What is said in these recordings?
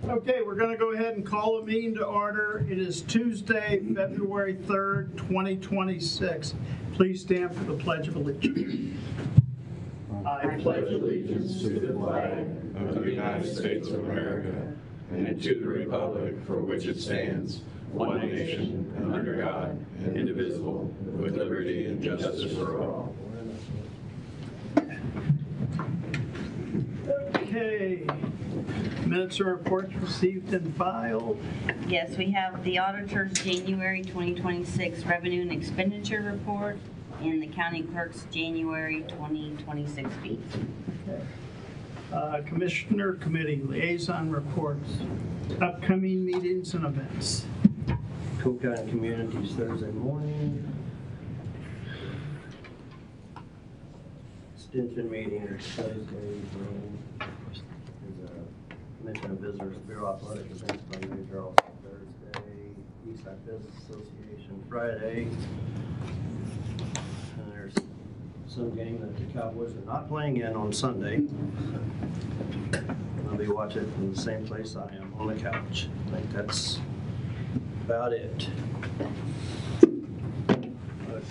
Okay, we're going to go ahead and call a meeting to order. It is Tuesday, February 3rd, 2026. Please stand for the Pledge of Allegiance. I pledge allegiance to the flag of the United States of America and to the republic for which it stands, one nation, under God, indivisible, with liberty and justice for all. Okay. Minutes and reports received and filed. Yes, we have the auditor's January 2026 revenue and expenditure report and the county clerk's January 2026 fees. Commissioner Committee Liaison Reports, upcoming meetings and events. Cole County Communities Thursday morning. Extension meeting is Thursday evening. There's a Commission of Visitors Bureau athletic events by Major also Thursday. Eastside Business Association Friday. And there's some game that the Cowboys are not playing in on Sunday. I'll be watching from the same place I am, on the couch. I think that's about it.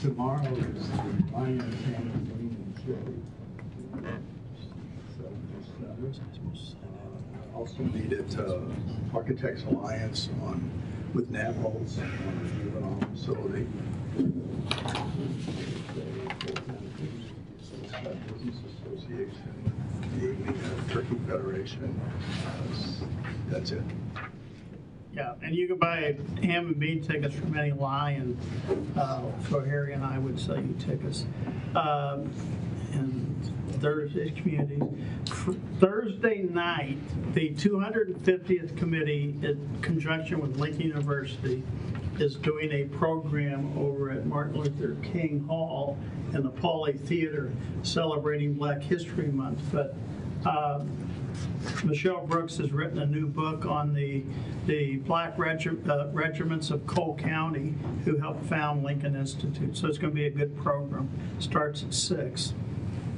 Tomorrow is the Lions and show. So also meet at Architects Alliance with Naples on the juvenile facility. Business Association, the evening at Turkey Federation. That's it. Yeah, and you can buy ham and bean tickets from any line, so Harry and I would sell you tickets. And Thursday community. Thursday night, the 250th committee, in conjunction with Lincoln University, is doing a program over at Martin Luther King Hall in the Pauley Theater celebrating Black History Month. But Michelle Brooks has written a new book on the Black regiments of Cole County who helped found Lincoln Institute. So it's going to be a good program. Starts at 6.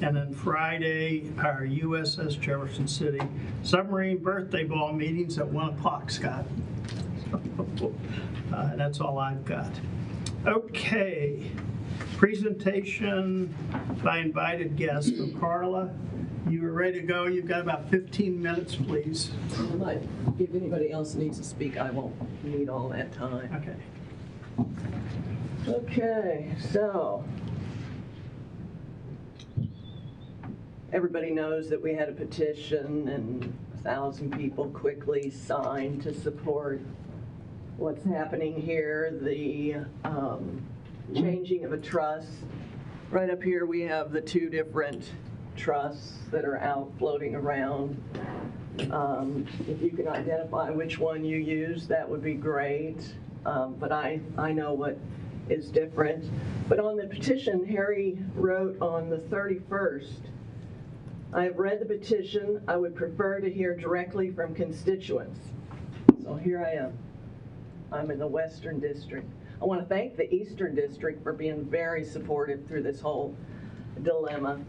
And then Friday, our USS Jefferson City submarine birthday ball meetings at 1 o'clock, Scott. That's all I've got. Okay. Presentation by invited guests. So Carla, you are ready to go. You've got about 15 minutes, please. If anybody else needs to speak, I won't need all that time. Okay. Okay, so everybody knows that we had a petition and 1,000 people quickly signed to support what's happening here, the changing of a trust. Right up here we have the 2 different trusts that are out floating around. If you can identify which one you use, that would be great. But I know what is different. But on the petition, Harry wrote on the 31st, I have read the petition. I would prefer to hear directly from constituents. So here I am. I'm in the Western District. I want to thank the Eastern District for being very supportive through this whole dilemma.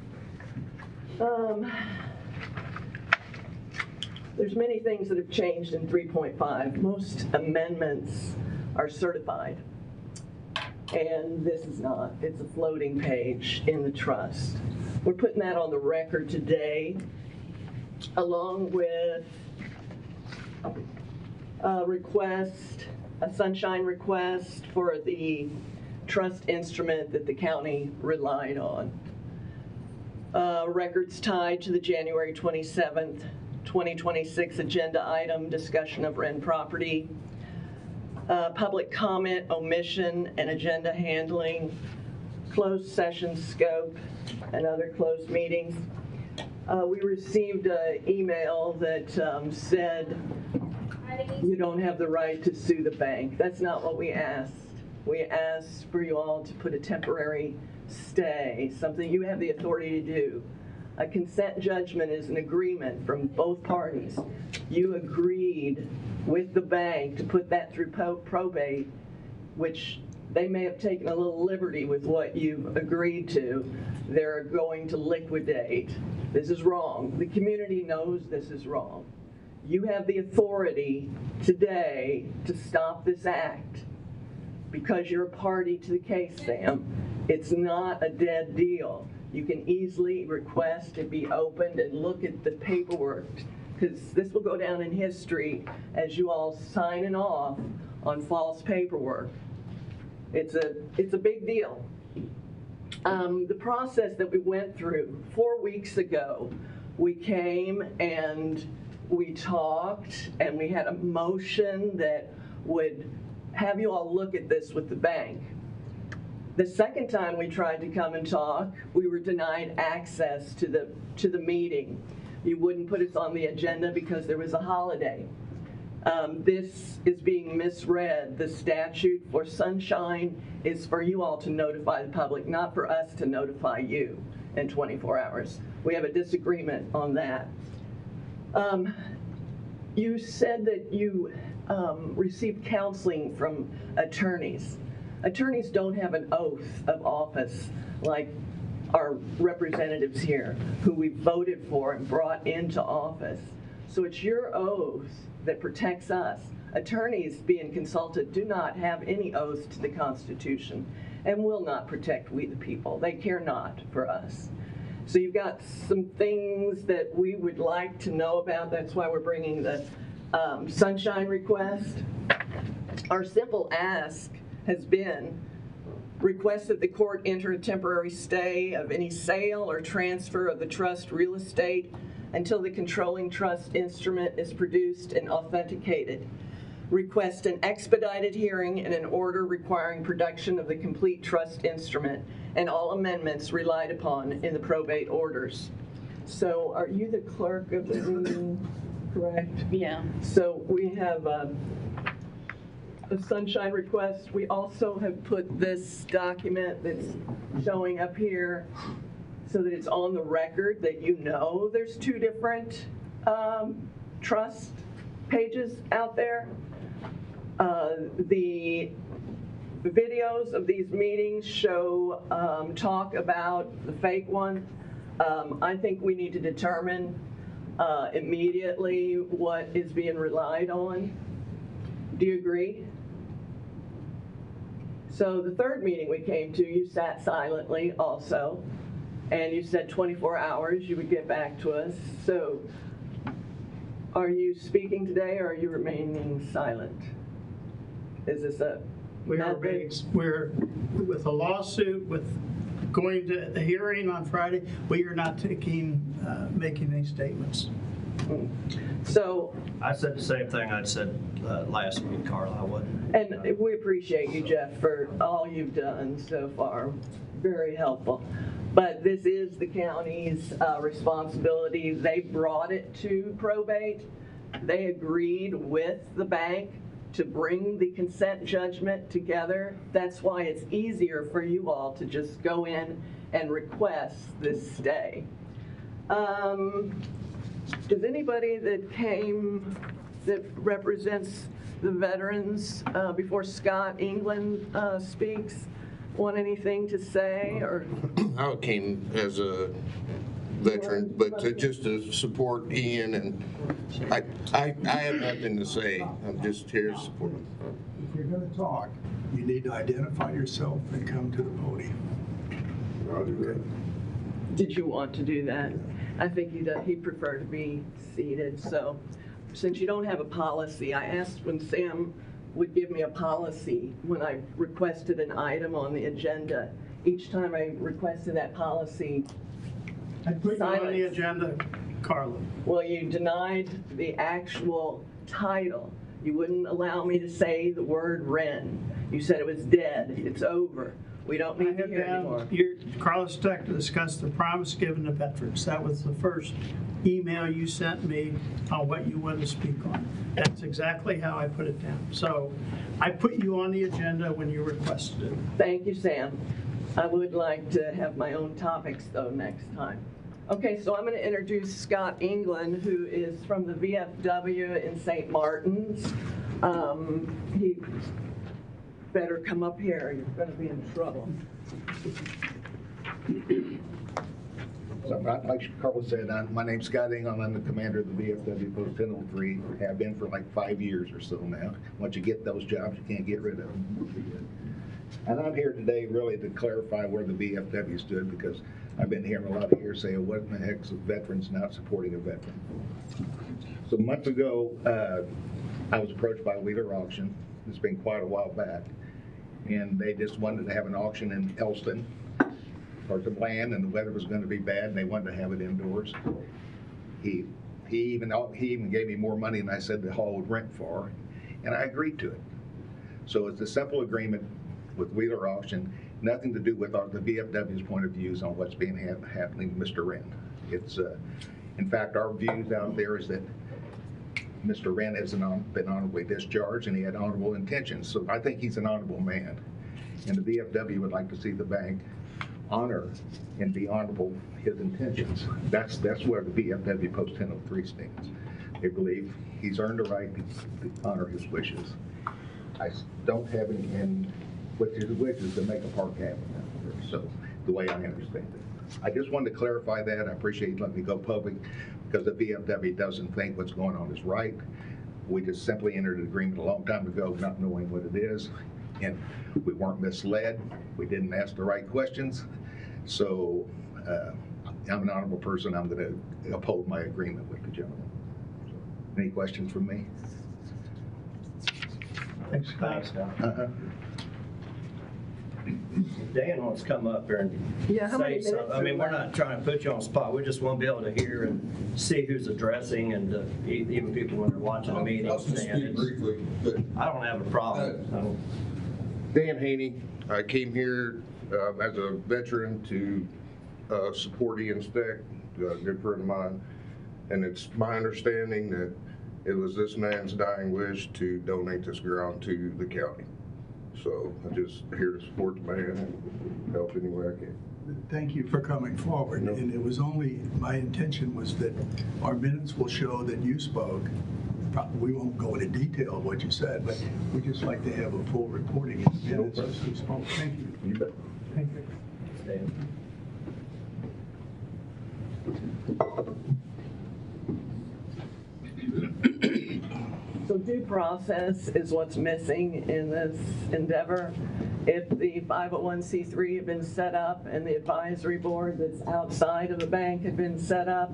There's many things that have changed in 3.5. Most amendments are certified, and this is not. It's a floating page in the trust. We're putting that on the record today, along with a sunshine request for the trust instrument that the county relied on. Records tied to the January 27th, 2026 agenda item, discussion of rent property, public comment, omission, and agenda handling, closed session scope, and other closed meetings. We received an email that said you don't have the right to sue the bank. That's not what we asked. We asked for you all to put a temporary stay, something you have the authority to do. A consent judgment is an agreement from both parties. You agreed with the bank to put that through probate, which they may have taken a little liberty with what you've agreed to. They're going to liquidate. This is wrong. The community knows this is wrong. You have the authority today to stop this act because you're a party to the case, Sam. It's not a dead deal. You can easily request it be opened and look at the paperwork, because this will go down in history as you all signing off on false paperwork. It's a big deal. The process that we went through 4 weeks ago, we came and we talked and we had a motion that would have you all look at this with the bank. The second time we tried to come and talk, we were denied access to the meeting. You wouldn't put us on the agenda because there was a holiday. This is being misread. The statute for sunshine is for you all to notify the public, not for us to notify you in 24 hours. We have a disagreement on that. You said that you received counseling from attorneys. Attorneys don't have an oath of office like our representatives here who we voted for and brought into office. So it's your oath that protects us. Attorneys being consulted do not have any oaths to the Constitution and will not protect we the people. They care not for us. So you've got some things that we would like to know about. That's why we're bringing the sunshine request. Our simple ask has been request that the court enter a temporary stay of any sale or transfer of the trust real estate until the controlling trust instrument is produced and authenticated. Request an expedited hearing and an order requiring production of the complete trust instrument and all amendments relied upon in the probate orders. So are you the clerk of the meeting, correct? Yeah. So we have a sunshine request. We also have put this document that's showing up here so that it's on the record that you know there's two different trust pages out there. The videos of these meetings show talk about the fake one. I think we need to determine immediately what is being relied on. Do you agree? So the third meeting we came to, you sat silently also, and you said 24 hours you would get back to us. So are you speaking today or are you remaining silent? Is this a We're with a lawsuit, with going to the hearing on Friday, we are not making any statements. So, I said the same thing I'd said last week, Carla. I wouldn't. and we appreciate you, Jeff, for all you've done so far. Very helpful. But this is the county's responsibility. They brought it to probate. They agreed with the bank to bring the consent judgment together. That's why it's easier for you all to just go in and request this stay. Does anybody that came that represents the veterans before Scott England speaks want anything to say? Or I came as a veteran, but just to support Ian, and I have nothing to say. I'm just here to support him. If you're going to talk, you need to identify yourself and come to the podium. Okay. did you want to do that? I think he'd prefer to be seated. So since you don't have a policy, I asked when Sam would give me a policy when I requested an item on the agenda. Each time I requested that policy, I put you on the silence. agenda, Carla. Well, you denied the actual title. You wouldn't allow me to say the word Wren. You said it was dead. It's over. We don't I need to have hear it anymore. down, Carla Steck to discuss the promise given to veterans. That was the first email you sent me on what you wanted to speak on. That's exactly how I put it down. So I put you on the agenda when you requested it. Thank you, Sam. I would like to have my own topics, though, next time. Okay, so I'm going to introduce Scott England, who is from the VFW in St. Martin's. He better come up here. You're going to be in trouble. So, like Carlos said, my name's Scott Ingham. I'm the commander of the VFW Post 1003. Have been for like 5 years or so now. Once you get those jobs, you can't get rid of them. And I'm here today really to clarify where the VFW stood, because I've been hearing a lot of hearsay of what in the heck's veterans not supporting a veteran. So a month ago, I was approached by Wheeler Auction. It's been quite a while back. And they just wanted to have an auction in Elston for some land, and the weather was going to be bad, and they wanted to have it indoors. He even gave me more money than I said the hall would rent for, and I agreed to it. So it's a simple agreement with Wheeler Auction, nothing to do with the VFW's point of views on what's been happening to Mr. Wren. It's, in fact, our views out there is that Mr. Wren has been honorably discharged, and he had honorable intentions. So I think he's an honorable man, and the VFW would like to see the bank honor and be honorable his intentions. That's where the VFW Post 1003 stands. They believe he's earned the right to honor his wishes. I don't have any, and with his wishes to make a park happen out there. So the way I understand it, I just wanted to clarify that. I appreciate you letting me go public, because the VFW doesn't think what's going on is right. We just simply entered an agreement a long time ago, not knowing what it is, and we weren't misled. We didn't ask the right questions. So I'm an honorable person. I'm going to uphold my agreement with the gentleman. So, any questions from me? Thanks, Scott. Dan wants to come up here and how many say something. minutes I mean, are we're left? not trying to put you on the spot. We just want to be able to hear and see who's addressing, and even people when they're watching the meeting. I'll just speak briefly, but I don't have a problem. So. Dan Haney, I came here as a veteran to support Ian Steck, a good friend of mine, and it's my understanding that it was this man's dying wish to donate this ground to the county. So I'm just here to support the man and help any way I can. Thank you for coming forward. No. And it was only, my intention was that our minutes will show that you spoke. We won't go into detail of what you said, but we just like to have a full reporting in the minutes as you spoke. Thank you. You bet. Thank you. Dan. So due process is what's missing in this endeavor. If the 501c3 had been set up and the advisory board that's outside of the bank had been set up,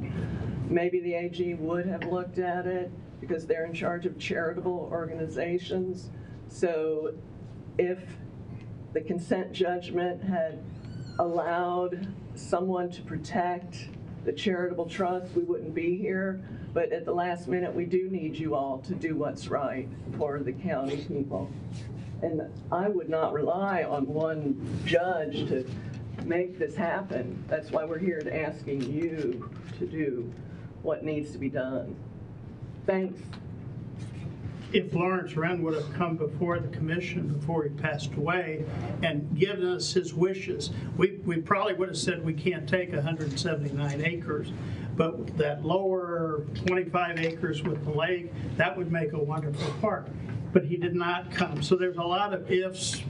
maybe the AG would have looked at it, because they're in charge of charitable organizations. So if the consent judgment had allowed someone to protect the charitable trust, we wouldn't be here. But at the last minute, we do need you all to do what's right for the county people. And I would not rely on one judge to make this happen. That's why we're here to asking you to do what needs to be done. Thanks. If Lawrence Wren would have come before the commission before he passed away and given us his wishes, we probably would have said we can't take 179 acres, but that lower 25 acres with the lake, that would make a wonderful park. But he did not come. So there's a lot of ifs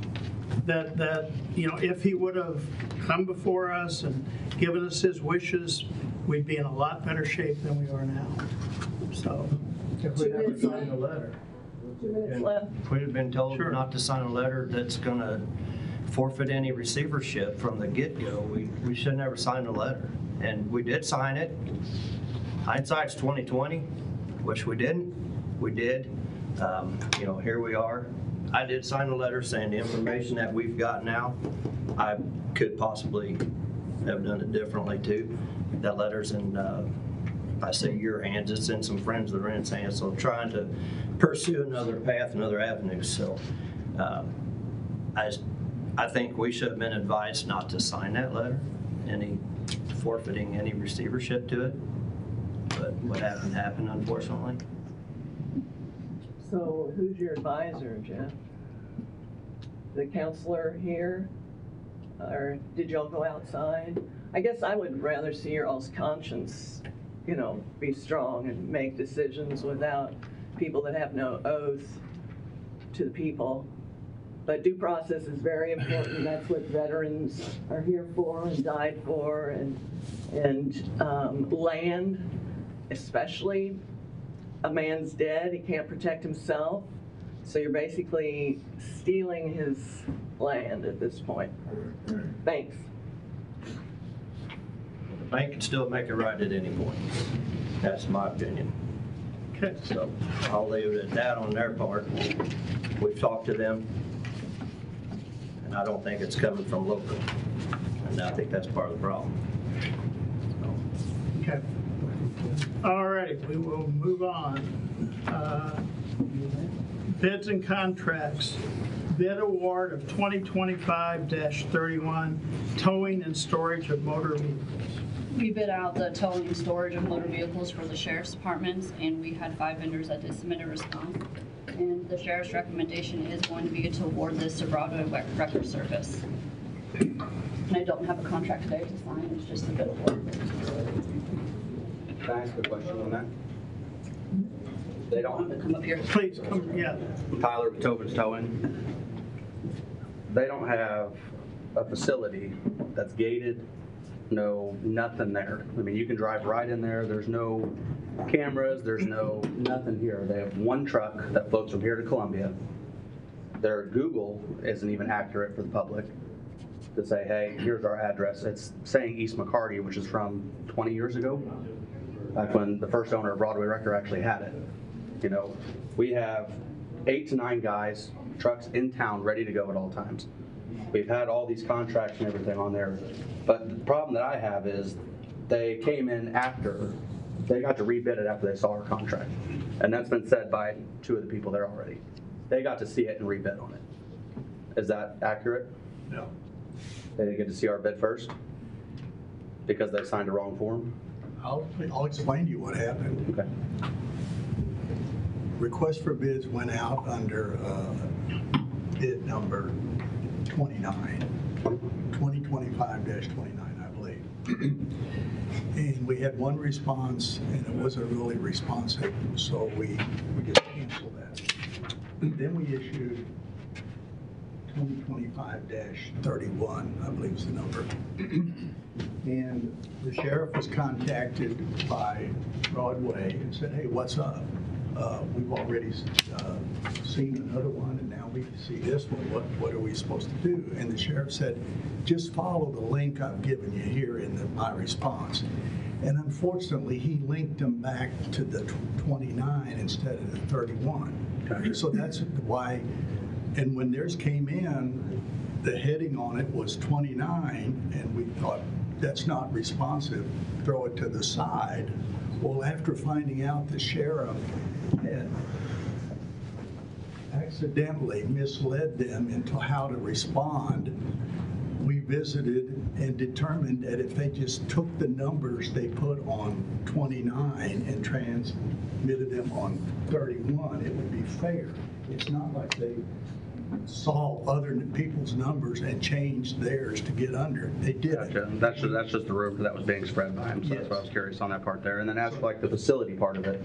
that you know, if he would have come before us and given us his wishes, we'd be in a lot better shape than we are now. So. If we never signed a letter. 2 minutes left. If we'd have been told Sure. not to sign a letter that's going to forfeit any receivership from the get-go, we should never sign a letter. And we did sign it. Hindsight's 2020. Wish we didn't. We did. You know, here we are. I did sign a letter saying the information that we've got now, I could possibly have done it differently too. That letter's in, I say your hands, it's in some friends that are in its hands, so trying to pursue another path, another avenue. So I think we should have been advised not to sign that letter, forfeiting any receivership to it. But what happened, unfortunately. So who's your advisor, Jeff? The counselor here? Or did y'all go outside? I guess I would rather see your all's conscience, you know, be strong and make decisions without people that have no oath to the people. But due process is very important. That's what veterans are here for and died for. And And land, especially, a man's dead, he can't protect himself. So you're basically stealing his land at this point. Thanks. The bank can still make it right at any point. That's my opinion. Okay. So I'll leave it at that on their part. We've talked to them, and I don't think it's coming from local. And I think that's part of the problem. Okay. All right, we will move on. Bids and contracts. Bid award of 2025-31 towing and storage of motor vehicles. We bid out the towing and storage of motor vehicles for the sheriff's departments, and we had 5 vendors that did submit a response. And the sheriff's recommendation is going to be to award this to Broadway Record Service. And I don't have a contract today to sign, it's just a bid award. Can I ask a question on that? They Want to don't, come up here? Please come, yeah. Tyler with Tobin's Towing, they don't have a facility that's gated, no, nothing there. I mean, you can drive right in there, there's no cameras, there's no, nothing here. They have one truck that floats from here to Columbia. Their Google isn't even accurate for the public to say, hey, here's our address. It's saying East McCarty, which is from 20 years ago, back when the first owner of Broadway Record actually had it. You know, we have 8 to 9 guys, trucks in town ready to go at all times. We've had all these contracts and everything on there, but the problem that I have is they came in after, they got to rebid it after they saw our contract. And that's been said by 2 of the people there already. They got to see it and rebid on it. Is that accurate? No. They didn't get to see our bid first? Because they signed a wrong form? I'll explain to you what happened. Okay. Request for bids went out under bid number 29, 2025-29, I believe. And we had one response, and it wasn't really responsive, so we just canceled that. Then we issued 2025-31, I believe is the number. And the sheriff was contacted by Broadway and said, hey, what's up? We've already seen another one, and now we see this one. What are we supposed to do? And the sheriff said, just follow the link I've given you here in my response. And unfortunately, he linked them back to the 29 instead of the 31. Gotcha. So that's why, and when theirs came in, the heading on it was 29, and we thought, that's not responsive, throw it to the side. Well, after finding out the sheriff had accidentally misled them into how to respond, we visited and determined that if they just took the numbers they put on 29 and transmitted them on 31, it would be fair. It's not like they saw other people's numbers and changed theirs to get under. They did it. Gotcha. That's just the rumor that was being spread by him, so that's why I was curious on that part there. And then as for like the facility part of it,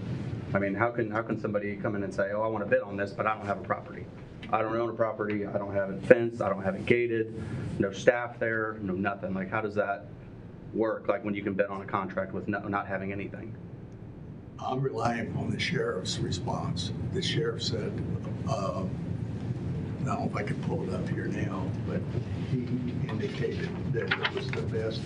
I mean, how can somebody come in and say, oh, I want to bid on this, but I don't have a property. I don't own a property, I don't have it fenced, I don't have it gated, no staff there, no nothing. Like, how does that work, like when you can bid on a contract with not having anything? I'm relying on the sheriff's response. The sheriff said, I don't know if I can pull it up here now, but he indicated that it was the best.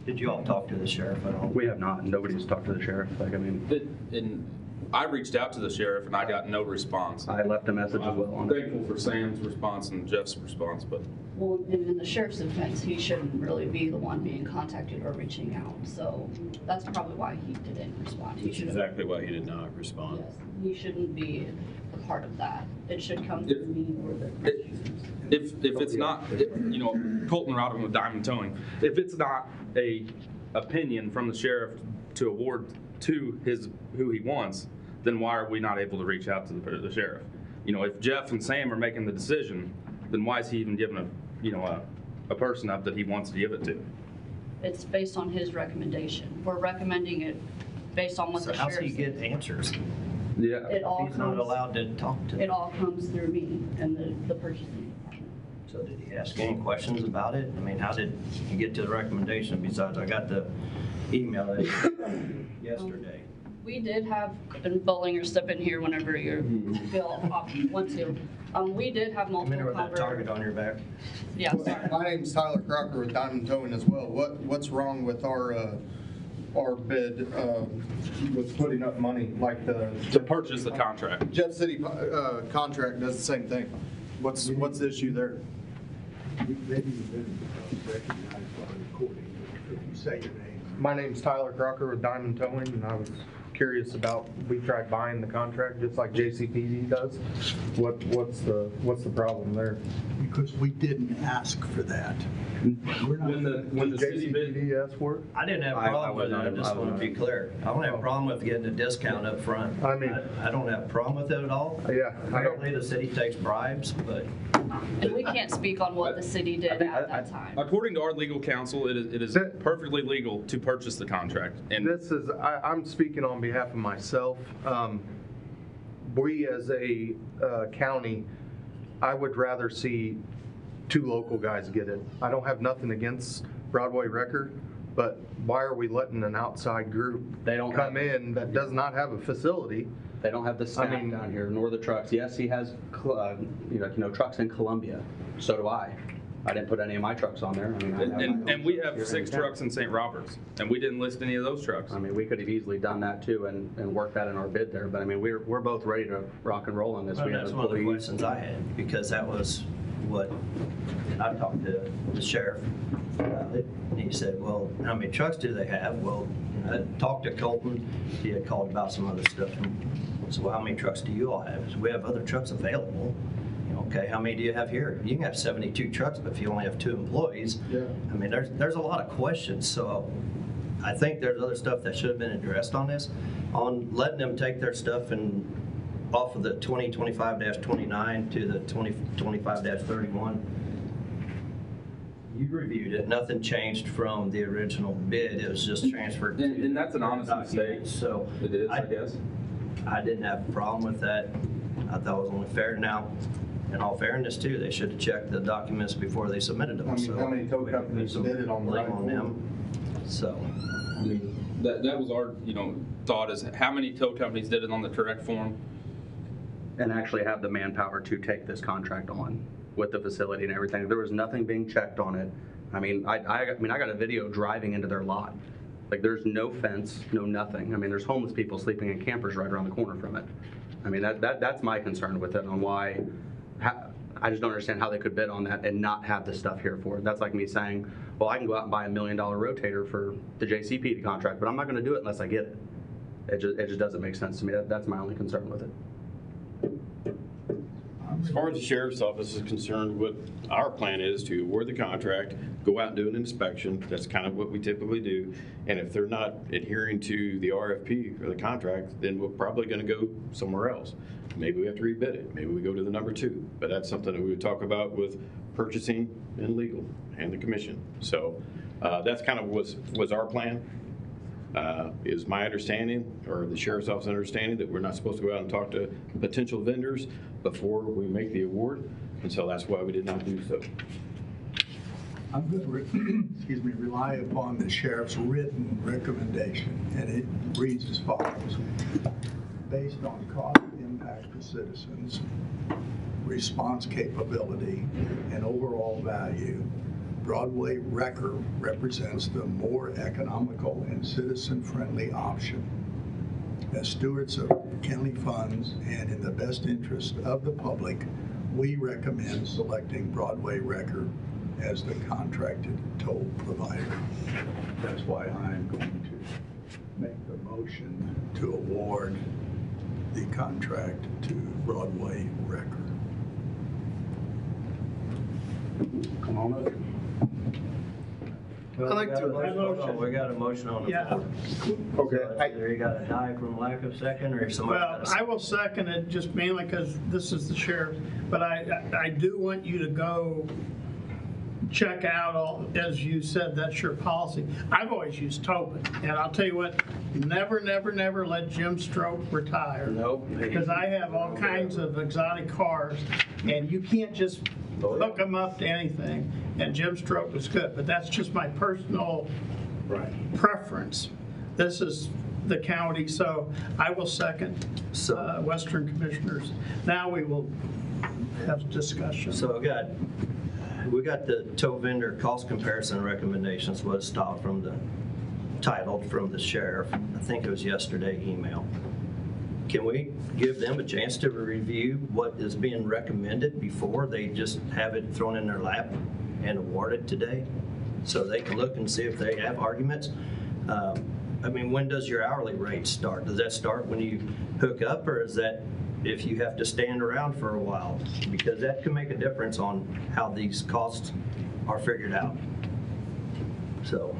Did you all talk to the sheriff at all? We have not. Nobody's talked to the sheriff. Like, I mean, And I reached out to the sheriff and I got no response. I left a message as well on I'm it. thankful for Sam's response and Jeff's response, but Well, in the sheriff's defense, he shouldn't really be the one being contacted or reaching out. So that's probably why he didn't respond. He That's should have. exactly why he did not respond. Yes, he shouldn't be a part of that. It should come through me or the. if it's not, you know, Colton Rodham with Diamond Towing, if it's not a opinion from the sheriff to award to who he wants, then why are we not able to reach out to the sheriff? You know, if Jeff and Sam are making the decision, then why is he even giving a person up that he wants to give it to? It's based on his recommendation. We're recommending it based on what So the how's sheriff he get answers? Yeah. It all He's not comes, allowed to talk to it them. all comes through me and the purchasing department. So did he ask any questions about it? I mean, how did he get to the recommendation besides I got the email yesterday? We did have, and Bollinger step in here whenever you feel want to. We did have Come in multiple with that target conversations. on your back. Yeah, sorry. My name's Tyler Crocker with Diamond Towing as well. What's wrong with our bid with putting up money like To purchase the contract. Jeff City contract does the same thing? What's the issue there? Maybe you didn't recognize by recording, if you say your name. My name's Tyler Crocker with Diamond Towing, and I was curious about, we tried buying the contract just like JCPD does. What's the problem there? Because we didn't ask for that. We're not- When the city bid, JCPD asked for it? I didn't have a problem with it, I just want to be clear. I don't have a problem with getting a discount up front. I mean- I don't have a problem with it at all. Yeah, I don't. Apparently, the city takes bribes, but And we can't speak on what the city did at that time. according to our legal counsel, it is perfectly legal to purchase the contract. And I'm speaking on behalf of myself. We as a county, I would rather see two local guys get it. I don't have nothing against Broadway Record, but why are we letting an outside group They don't come have- in that does not have a facility? They don't have the staff mean- down here, nor the trucks. Yes, he has, trucks in Columbia. So do I. I didn't put any of my trucks on there. I mean, I have my own and we trucks have here 6 in town. trucks in St. Roberts, and we didn't list any of those trucks. I mean, we could have easily done that too and worked that in our bid there. But I mean, we're both ready to rock and roll on this. well, We have that's one of the employees. questions I had, because that was what, I talked to the sheriff about it, and he said, well, how many trucks do they have? Well, I talked to Colton, he had called about some other stuff, and I said, well, how many trucks do you all have? He said, we have other trucks available. Okay, how many do you have here? You can have 72 trucks, but if you only have 2 employees, Yeah. I mean, there's a lot of questions, so I think there's other stuff that should have been addressed on this, on letting them take their stuff and off of the 2025-29 to the 2025-31. You reviewed it, nothing changed from the original bid, it was just transferred to. And that's an honest mistake. documents. So. It is, I guess. I didn't have a problem with that. I thought it was only fair. Now, in all fairness too, they should have checked the documents before they submitted them. I mean, So how many tow we companies can put some bid it on the blame right on them. So, I mean, that was our, thought is how many tow companies did it on the correct form? And actually have the manpower to take this contract on with the facility and everything. There was nothing being checked on it. I mean, I got a video driving into their lot. Like, there's no fence, no nothing. I mean, there's homeless people sleeping in campers right around the corner from it. I mean, that's my concern with it, on why, I just don't understand how they could bid on that and not have the stuff here for it. That's like me saying, well, I can go out and buy $1 million rotator for the JCPD contract, but I'm not gonna do it unless I get it. It just doesn't make sense to me. That's my only concern with it. As far as the sheriff's office is concerned, what our plan is to award the contract, go out and do an inspection. That's kind of what we typically do. And if they're not adhering to the RFP or the contract, then we're probably going to go somewhere else. Maybe we have to rebid it. Maybe we go to the number 2. But that's something that we would talk about with purchasing and legal and the commission. So that's kind of was our plan. Is my understanding, or the sheriff's office understanding, that we're not supposed to go out and talk to potential vendors before we make the award, and so that's why we did not do so. I'm going to, rely upon the sheriff's written recommendation, and it reads as follows. Based on cost impact to citizens, response capability, and overall value, Broadway Wrecker represents the more economical and citizen-friendly option. As stewards of county funds and in the best interest of the public, we recommend selecting Broadway Wrecker as the contracted toll provider. That's why I'm going to make the motion to award the contract to Broadway Wrecker. Come on up. well, like to- we got a motion on the Yeah. floor. Okay. So either you got to die from lack of second, or somebody Well, got to. I will second it just mainly because this is the sheriff, but I do want you to go check out, all as you said, that's your policy. I've always used Tobin, and I'll tell you what, never let Jim Stroke retire. Nope. Because I have all kinds of exotic cars, and you can't just hook them up to anything, and Jim Stroke was good, but that's just my personal preference. This is the county, so I will second Western Commissioners. Now we will have discussion. So we got the tow vendor cost comparison recommendations was stopped from the, titled from the sheriff. I think it was yesterday email. Can we give them a chance to review what is being recommended before they just have it thrown in their lap and award it today? So they can look and see if they have arguments. I mean, when does your hourly rate start? Does that start when you hook up, or is that if you have to stand around for a while? Because that can make a difference on how these costs are figured out. So,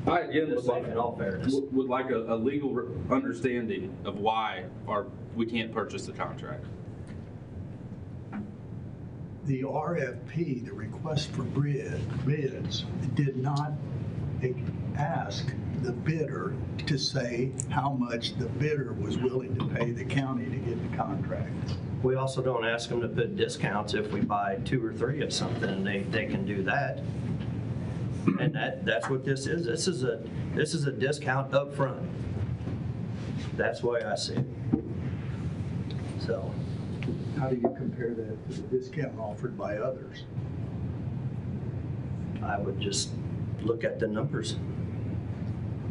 I again just in all fairness. would like a legal understanding of why we can't purchase the contract. The RFP, the request for bids, did not ask the bidder to say how much the bidder was willing to pay the county to get the contract. We also don't ask them to put discounts if we buy 2 or 3 of something. They can do that. And that's what this is. This is a discount up front. That's why I see it. So. How do you compare that to the discount offered by others? I would just look at the numbers.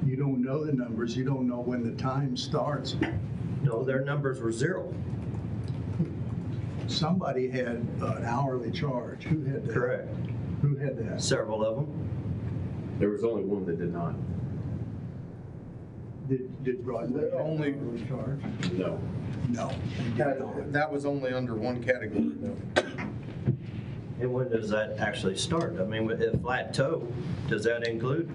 You don't know the numbers. You don't know when the time starts. No, their numbers were 0. Somebody had an hourly charge. Who had that? Correct. Who had that? Several of them. There was only one that did not. Did Broadway have Only- an hourly charge? No. No. they did not. That was only under one category, though. And when does that actually start? I mean, with a flat tow, does that include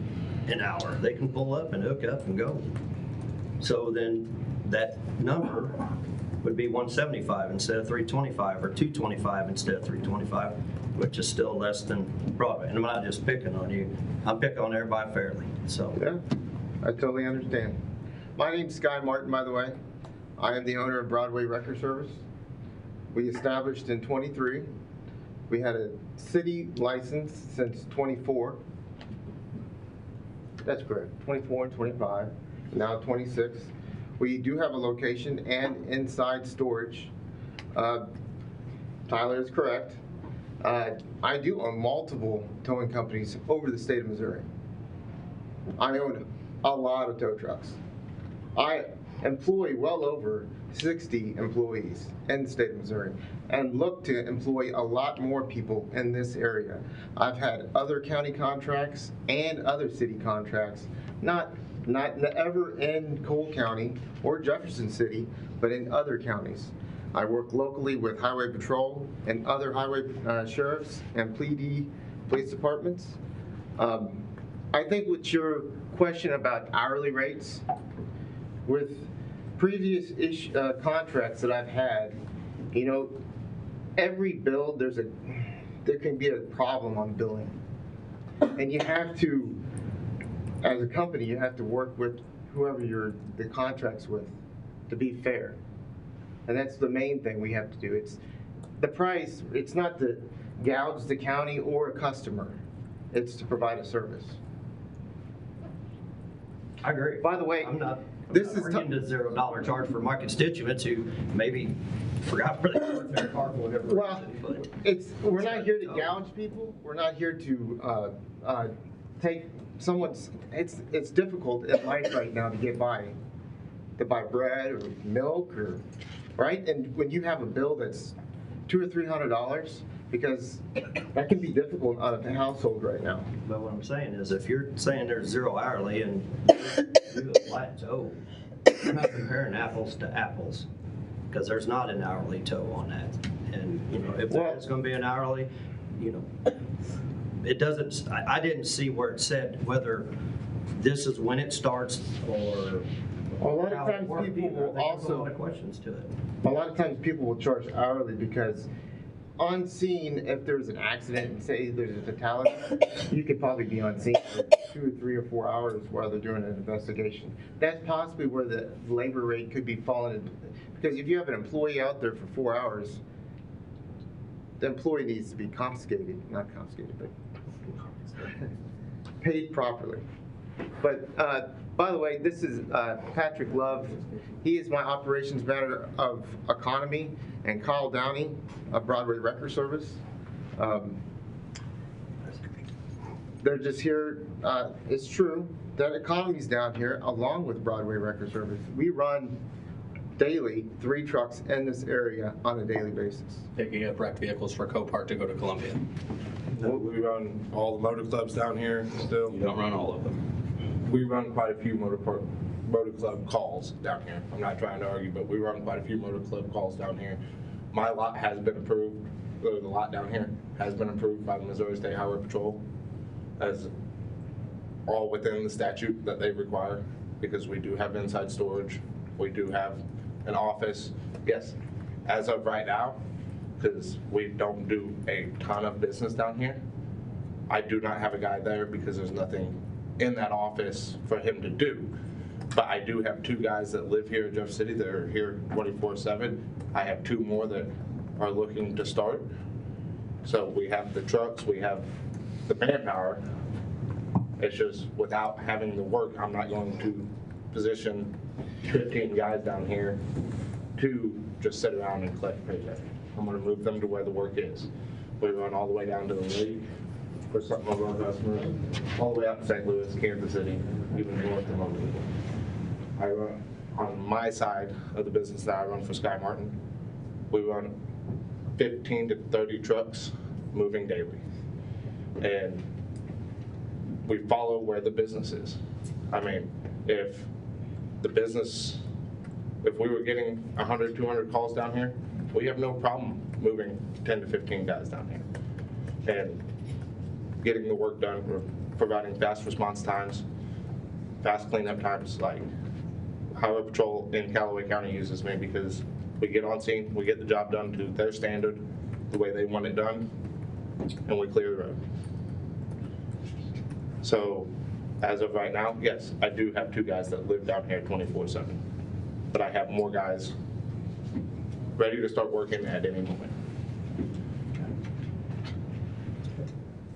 an hour? They can pull up and hook up and go. So then that number would be 175 instead of 325, or 225 instead of 325, which is still less than Broadway. And I'm not just picking on you. I'm picking on everybody fairly, so. Yeah, I totally understand. My name's Sky Martin, by the way. I am the owner of Broadway Wrecker Service. We established in 23. We had a city license since 24. That's correct, 24 and 25, now 26. We do have a location and inside storage. Tyler is correct. I do own multiple towing companies over the state of Missouri. I own a lot of tow trucks. I employ well over 60 employees in the state of Missouri and look to employ a lot more people in this area. I've had other county contracts and other city contracts, not ever in Cole County or Jefferson City, but in other counties. I work locally with Highway Patrol and other highway sheriffs and police departments. I think with your question about hourly rates, with previous contracts that I've had, you know, every bill there can be a problem on billing, and you have to, as a company, you have to work with whoever the contract's with to be fair, and that's the main thing we have to do. It's the price. It's not to gouge the county or a customer. It's to provide a service. I agree. By the way, I'm not this is arguing the $0 charge for my constituents who maybe forgot where they parked their car for whatever Well, reason. But we're not here to gouge people. We're not here to take someone's. It's difficult in life right now to get by, to buy bread or milk or right. And when you have a bill that's $200 or $300, because that can be difficult on a household right now. But what I'm saying is, if you're saying there's 0 hourly and do a flat tow, you're not comparing apples to apples, because there's not an hourly tow on that. And, you know, if there is going to be an hourly, you know, it doesn't, I didn't see where it said whether this is when it starts or A lot how of it times works people either. will There's a lot also, of questions to it. a lot of times people will charge hourly because on scene, if there's an accident and say there's a fatality, you could probably be on scene for 2 or 3 or 4 hours while they're doing an investigation. That's possibly where the labor rate could be falling, because if you have an employee out there for 4 hours, the employee needs to be confiscated, not confiscated, but paid properly. But by the way, this is Patrick Love. He is my operations manager of economy, and Kyle Downey of Broadway Record Service. They're just here. It's true that economy's down here along with Broadway Record Service. We run daily 3 trucks in this area on a daily basis. Picking up wrecked vehicles for Copart to go to Columbia. We run all the motor clubs down here still. You don't run all of them. We run quite a few motor club calls down here. I'm not trying to argue, but we run quite a few motor club calls down here. My lot has been approved, or the lot down here has been approved by the Missouri State Highway Patrol as all within the statute that they require, because we do have inside storage. We do have an office. Yes, as of right now, because we don't do a ton of business down here, I do not have a guy there because there's nothing in that office for him to do. But I do have 2 guys that live here in Jeff City that are here 24/7. I have 2 more that are looking to start. So we have the trucks, we have the manpower. It's just without having the work, I'm not going to position 15 guys down here to just sit around and collect paycheck. I'm going to move them to where the work is. We run all the way down to the lake for some of our customers, all the way out to St. Louis, Kansas City, even north of Mobile. I run on my side of the business that I run for Sky Martin. We run 15 to 30 trucks moving daily, and we follow where the business is. I mean, if we were getting 100, 200 calls down here, we have no problem moving 10 to 15 guys down here and getting the work done. We're providing fast response times, fast cleanup times. Like Highway Patrol in Callaway County uses me because we get on scene, we get the job done to their standard, the way they want it done, and we clear the road. So as of right now, yes, I do have 2 guys that live down here 24/7, but I have more guys ready to start working at any moment.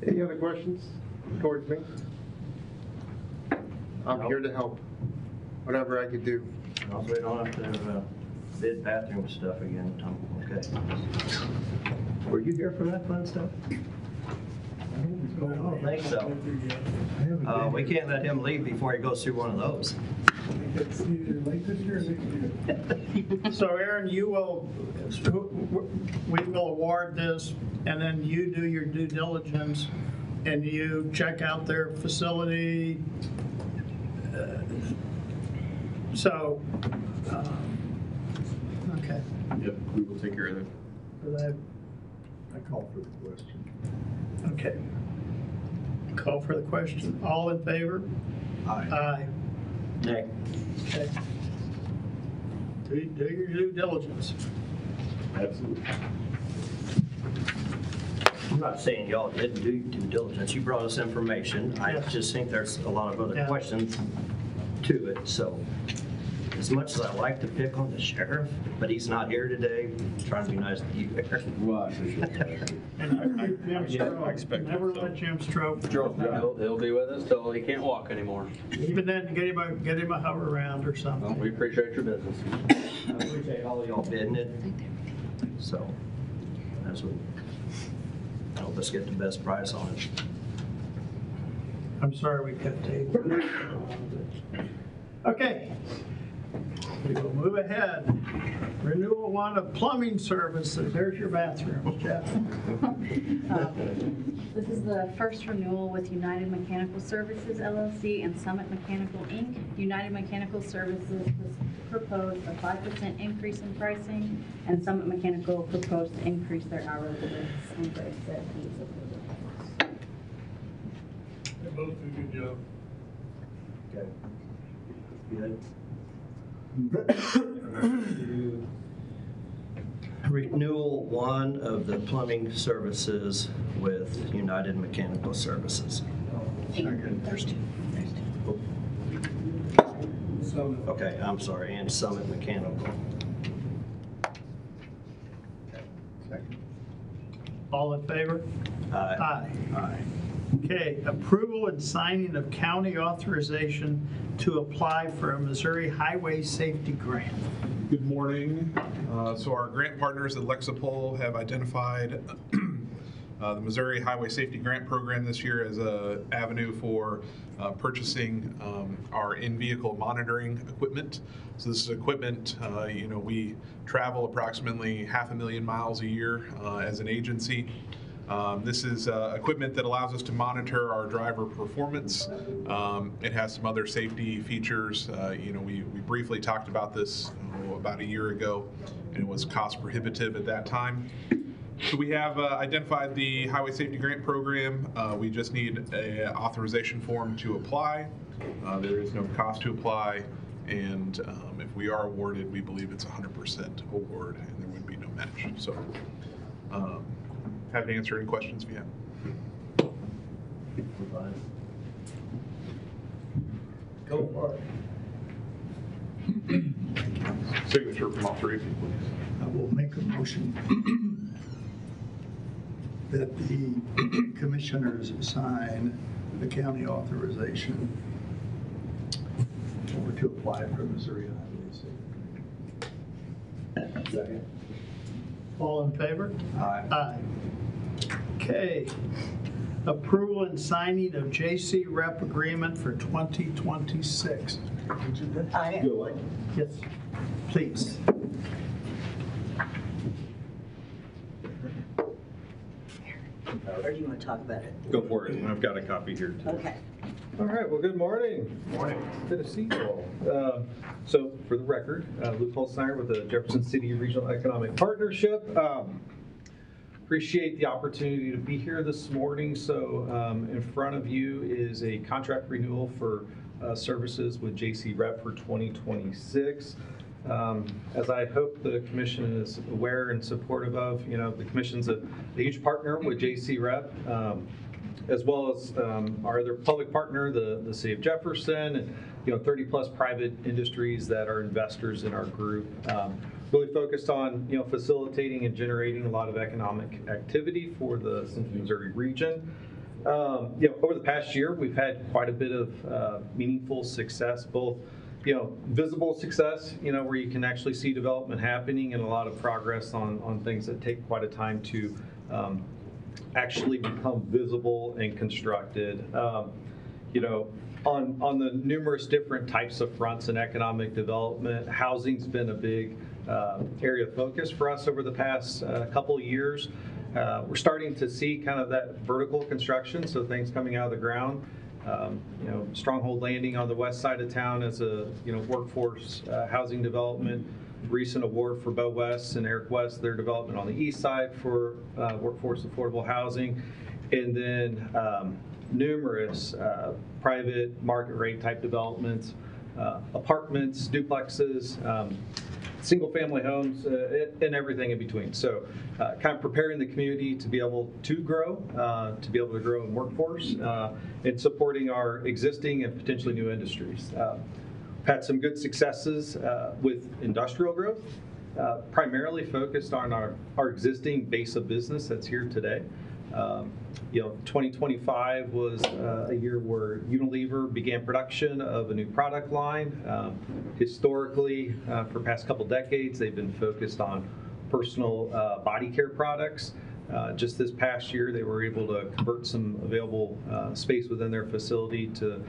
Any other questions towards me? I'm here to help, whatever I could do. Also, we don't have to bid bathroom stuff again, Tom. Okay. Were you here for that fun stuff? I don't think so. We can't let him leave before he goes through one of those. So Aaron, we will award this, and then you do your due diligence, and you check out their facility. Okay. Yep, we will take care of that. For that, I call for the question. okay. Call for the question. All in favor? Aye. Nick. Okay. Do your due diligence. Absolutely. I'm not saying y'all didn't do due diligence. You brought us information. I Yes. just think there's a lot of other Yeah. questions to it. So as much as I like to pick on the sheriff, but he's not here today, I'm trying to be nice to you, Aaron. Well, I appreciate that. And Jim Yeah, I Stroh, expect never it, so. let Jim Stroh. He'll be with us till he can't walk anymore. Even then, get him a hover round or Well, something. we appreciate your business. I appreciate all of y'all bidding it. So that's what, help us get the best price on it. I'm sorry we kept table. Okay. We will move ahead. Renewal 1 of plumbing services. There's your bathroom, Jeff. This is the first renewal with United Mechanical Services LLC and Summit Mechanical Inc. United Mechanical Services has proposed a 5% increase in pricing, and Summit Mechanical proposed to increase their hourly rates and their set fees of the workforce. They both do a good job. Okay. Good. renewal one of the plumbing services with United Mechanical Services. There's two. Okay, I'm sorry, and Summit Mechanical. All in favor? Aye. Aye. Okay, approval and signing of county authorization to apply for a Missouri Highway Safety Grant. Good morning. So our grant partners at Lexipol have identified the Missouri Highway Safety Grant Program this year as an avenue for purchasing our in-vehicle monitoring equipment. So this is equipment, we travel approximately 500,000 miles a year as an agency. This is equipment that allows us to monitor our driver performance. It has some other safety features. We briefly talked about this about a year ago, and it was cost prohibitive at that time. So we have identified the Highway Safety Grant Program. We just need an authorization form to apply. There is no cost to apply, and if we are awarded, we believe it's 100% award, and there would be no match. So happy to answer any questions if you have. Go for it. Signature from all three of you, please. I will make a motion that the commissioners sign the county authorization to apply for Missouri Highway Safety. Second. All in favor? Aye. Aye. Okay. Approval and signing of J.C. Rep agreement for 2026. Yes, please. Or do you want to talk about it? Go for it. I've got a copy here too. Okay. All right, well, good morning. Morning. Good to see you all. So for the record, Luke Holsteiner with the Jefferson City Regional Economic Partnership. Appreciate the opportunity to be here this morning. So in front of you is a contract renewal for services with J.C. Rep for 2026. As I hope the commission is aware and supportive of, the commission's a huge partner with J.C. Rep, as well as our other public partner, the City of Jefferson, and 30 plus private industries that are investors in our group. Really focused on facilitating and generating a lot of economic activity for the Central Missouri region. Over the past year, we've had quite a bit of meaningful success, both visible success, where you can actually see development happening, and a lot of progress on things that take quite a time to actually become visible and constructed. On the numerous different types of fronts in economic development, housing's been a big area of focus for us over the past couple of years. We're starting to see kind of that vertical construction, so things coming out of the ground. Stronghold Landing on the west side of town as a workforce housing development. Recent award for Bow West and Eric West, their development on the east side for workforce affordable housing, and then numerous private market rate type developments, apartments, duplexes, single family homes, and everything in between. So kind of preparing the community to be able to grow in workforce, and supporting our existing and potentially new industries. Had some good successes with industrial growth, primarily focused on our existing base of business that's here today. 2025 was a year where Unilever began production of a new product line. Historically, for the past couple decades, they've been focused on personal body care products. Just this past year, they were able to convert some available space within their facility to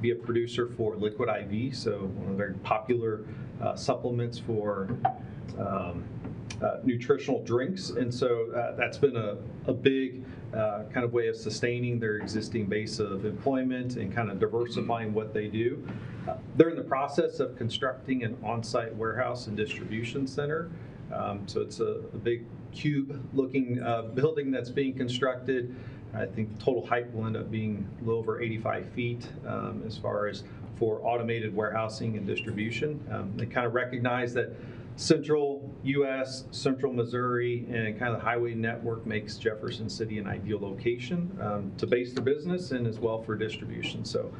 be a producer for Liquid IV, so one of the very popular supplements for nutritional drinks. And so that's been a big kind of way of sustaining their existing base of employment and kind of diversifying what they do. They're in the process of constructing an on-site warehouse and distribution center. So it's a big cube-looking building that's being constructed. I think the total height will end up being a little over 85 feet as far as for automated warehousing and distribution. They kind of recognize that Central US, Central Missouri, and kind of the highway network makes Jefferson City an ideal location to base their business and as well for distribution. So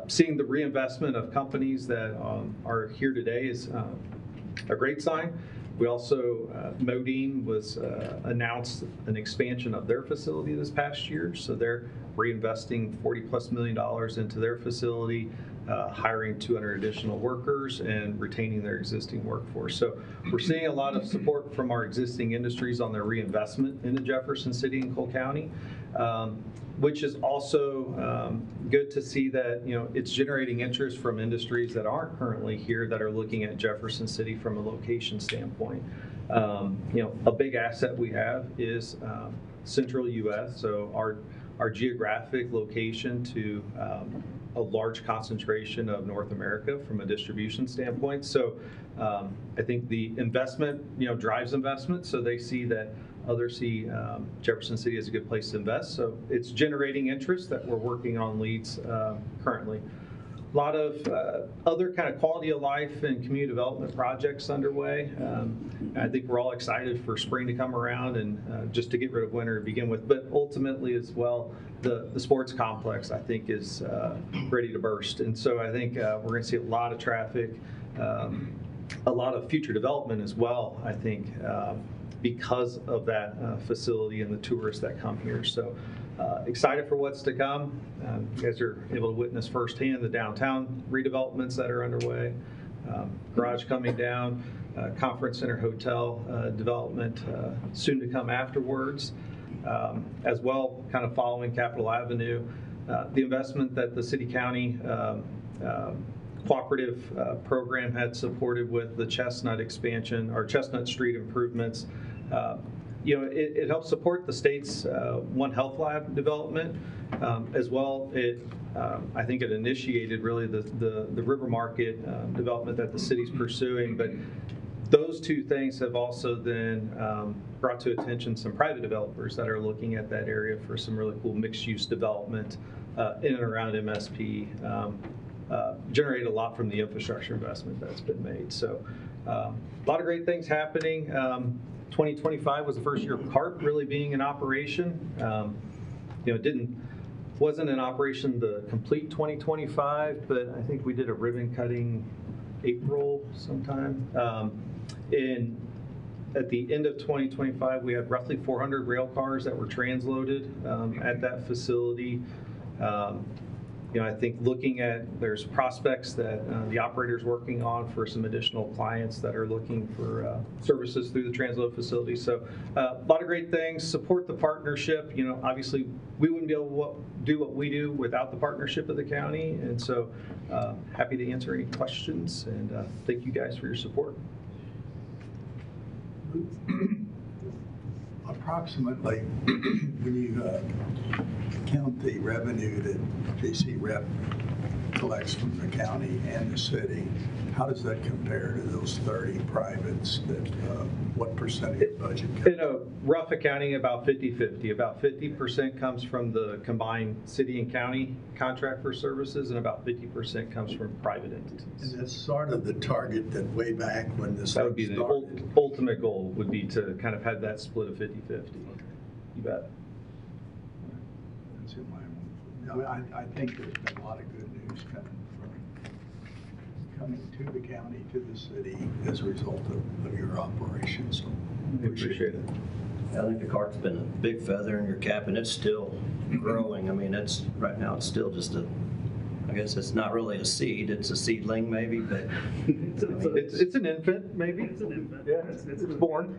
seeing the reinvestment of companies that are here today is a great sign. We also, Modine was announced an expansion of their facility this past year. So they're reinvesting $40+ million into their facility, hiring 200 additional workers and retaining their existing workforce. So we're seeing a lot of support from our existing industries on their reinvestment into Jefferson City and Cole County, which is also good to see that, you know, it's generating interest from industries that aren't currently here that are looking at Jefferson City from a location standpoint. You know, a big asset we have is Central US, so our geographic location to a large concentration of North America from a distribution standpoint. So I think the investment, you know, drives investment. So they see that others see Jefferson City as a good place to invest. So it's generating interest that we're working on leads currently. A lot of other kind of quality of life and community development projects underway. I think we're all excited for spring to come around and just to get rid of winter to begin with. But ultimately as well, the sports complex, I think, is ready to burst. And so I think we're going to see a lot of traffic, a lot of future development as well, I think, because of that facility and the tourists that come here. So excited for what's to come. You guys are able to witness firsthand the downtown redevelopments that are underway, garage coming down, conference center hotel development soon to come afterwards, as well kind of following Capitol Avenue. The investment that the city-county cooperative program had supported with the Chestnut expansion or Chestnut Street improvements. You know, it helps support the state's One Health Lab development as well. I think it initiated really the River Market development that the city's pursuing, but those two things have also then brought to attention some private developers that are looking at that area for some really cool mixed-use development in and around MSP. Generated a lot from the infrastructure investment that's been made. So a lot of great things happening. 2025 was the first year of CART really being in operation. You know, wasn't in operation the complete 2025, but I think we did a ribbon cutting April sometime. At the end of 2025, we had roughly 400 rail cars that were transloaded at that facility. You know, I think looking at, there's prospects that the operator's working on for some additional clients that are looking for services through the transload facility. So a lot of great things. Support the partnership. You know, obviously we wouldn't be able to do what we do without the partnership of the county. And so happy to answer any questions, and thank you guys for your support. Approximately, when you count the revenue that J.C. Rep collects from the county and the city, how does that compare to those 30 privates? That what percentage of budget comes? In a rough accounting, about 50-50. About 50% comes from the combined city and county contract for services, and about 50% comes from private entities. And that's sort of the target that way back when this that would be the ultimate goal, would be to kind of have that split of 50-50. Okay. You bet. That's in my I think there's been a lot of good news coming to the county, to the city as a result of your operations. So I appreciate it. I think the CART's been a big feather in your cap, and it's still growing. I mean, right now it's still just I guess it's not really a seed, it's a seedling maybe, but it's an infant maybe. It's an infant. Yeah, it's born.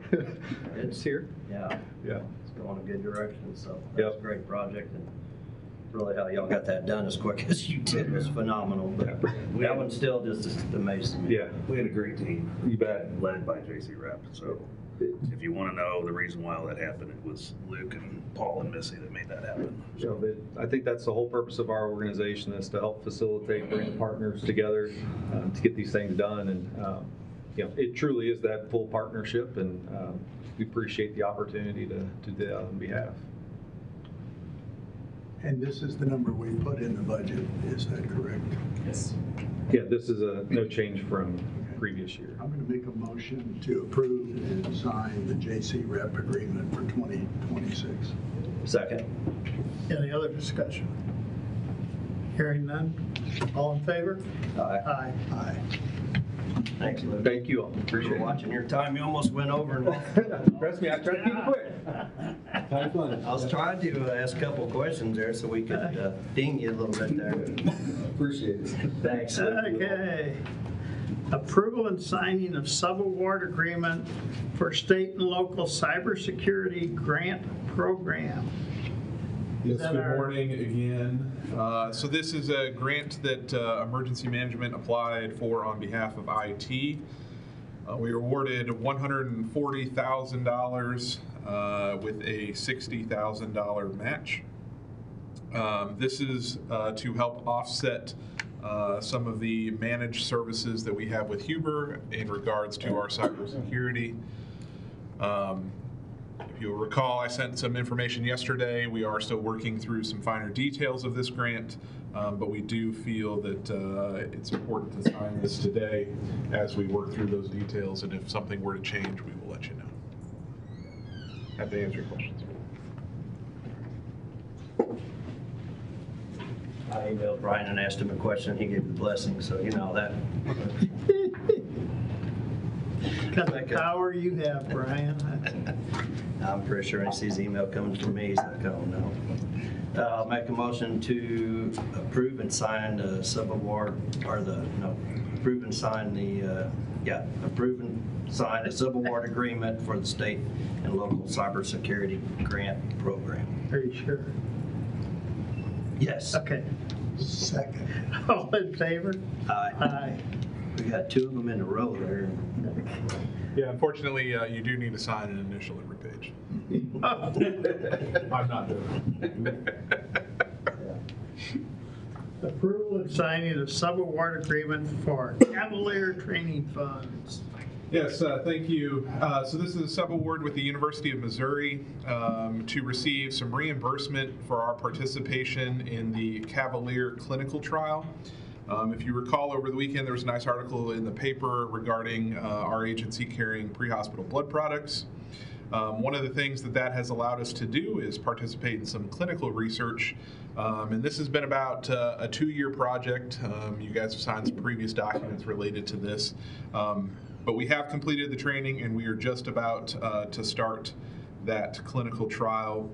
It's here. Yeah. Yeah. It's going in a good direction, so that's a great project. And really how y'all got that done as quick as you did was phenomenal, but that one's still just amazing. Yeah. We had a great team. You bet. Led by J.C. Rep. So if you want to know the reason why that happened, it was Luke and Paul and Missy that made that happen. So I think that's the whole purpose of our organization, is to help facilitate, bring partners together to get these things done. And you know, it truly is that full partnership, and we appreciate the opportunity to do that on behalf. And this is the number we put in the budget, is that correct? Yes. Yeah, this is no change from previous year. I'm going to make a motion to approve and sign the J.C. Rep agreement for 2026. Second. Any other discussion? Hearing none. All in favor? Aye. Aye. Thanks, Lou. Thank you all. Appreciate watching your time. You almost went over. Trust me, I tried to keep it quick. I was trying to ask a couple of questions there so we could ding you a little bit there. Appreciate it. Thanks, Lou. Okay. Approval and signing of subaward agreement for state and local cybersecurity grant program. Yes, good morning again. So this is a grant that Emergency Management applied for on behalf of IT. We were awarded $140,000 with a $60,000 match. This is to help offset some of the managed services that we have with Huber in regards to our cybersecurity. If you'll recall, I sent some information yesterday. We are still working through some finer details of this grant, but we do feel that it's important to sign this today as we work through those details, and if something were to change, we will let you know. Happy to answer your questions. I emailed Brian and asked him a question. He gave the blessing, so you know that. Kind of power you have, Brian. I'm pretty sure I see his email coming from me, so I don't know. I'll make a motion to approve and sign the subaward, approve and sign the, approve and sign a subaward agreement for the state and local cybersecurity grant program. Are you sure? Yes. Okay. Second. All in favor? Aye. Aye. We got two of them in a row there. Yeah, unfortunately, you do need to sign an initial every page. I'm not doing it. Approval and signing of subaward agreement for Cavalier Training Funds. Yes, thank you. So this is a subaward with the University of Missouri to receive some reimbursement for our participation in the Cavalier clinical trial. If you recall, over the weekend, there was a nice article in the paper regarding our agency carrying pre-hospital blood products. One of the things that has allowed us to do is participate in some clinical research. And this has been about a 2-year project. You guys have signed some previous documents related to this. But we have completed the training, and we are just about to start that clinical trial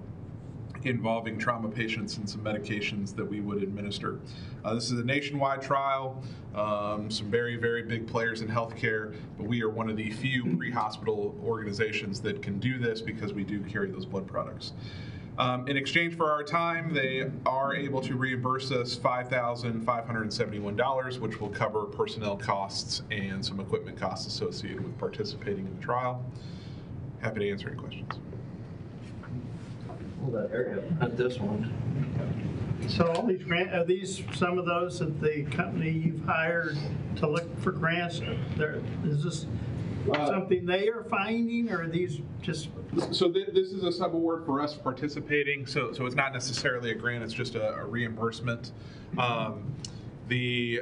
involving trauma patients and some medications that we would administer. This is a nationwide trial, some very, very big players in healthcare, but we are one of the few pre-hospital organizations that can do this because we do carry those blood products. In exchange for our time, they are able to reimburse us $5,571, which will cover personnel costs and some equipment costs associated with participating in the trial. Happy to answer any questions. Hold that area up, this one. So all these are these some of those that the company you've hired to look for grants? Is this something they are finding, or are these just? So this is a subaward for us participating. So it's not necessarily a grant; it's just a reimbursement. The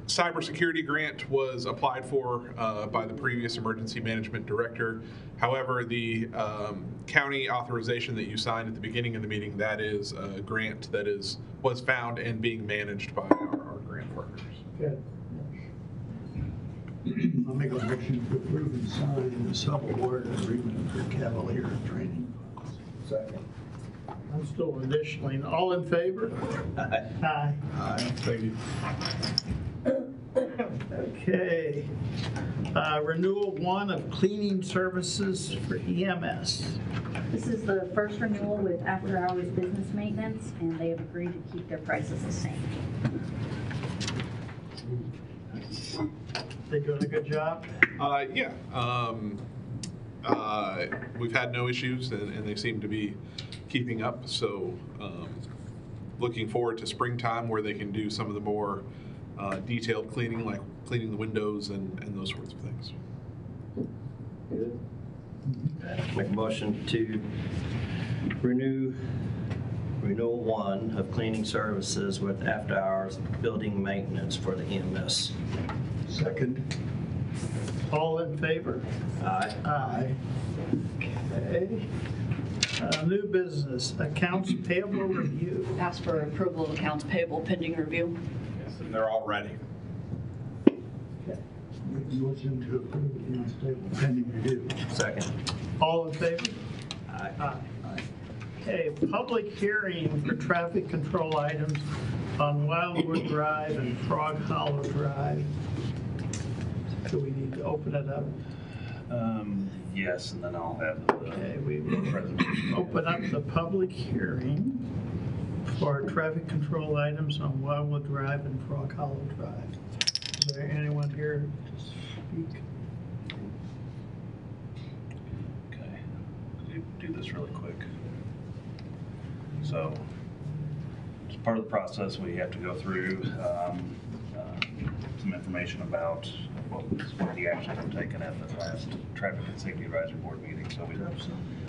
cybersecurity grant was applied for by the previous emergency management director. However, the county authorization that you signed at the beginning of the meeting, that is a grant that was found and being managed by our grant partners. Good. I'll make a motion to approve and sign the subaward agreement for Cavalier Training Funds. Second. I'm still initialing. All in favor? Aye. Aye. Thank you. Okay. Renewal 1 of cleaning services for EMS. This is the first renewal with After Hours Business Maintenance, and they have agreed to keep their prices the same. They doing a good job? Yeah. We've had no issues, and they seem to be keeping up. So looking forward to springtime where they can do some of the more detailed cleaning, like cleaning the windows and those sorts of things. Good. Make a motion to renewal 1 of cleaning services with After Hours Building Maintenance for the EMS. Second. All in favor? Aye. Aye. Okay. New business, accounts payable review. Ask for approval of accounts payable pending review. Yes, and they're all ready. Motion to approve accounts payable pending review. Second. All in favor? Aye. Aye. Okay, public hearing for traffic control items on Wildwood Drive and Frog Hollow Drive. Do we need to open it up? Yes, and then I'll have Okay, we will presentation. open up the public hearing for traffic control items on Wildwood Drive and Frog Hollow Drive. Is there anyone here to speak? Okay, do this really quick. So, as part of the process, we have to go through some information about what the actions were taken at the last Traffic and Safety Advisory Board meeting. So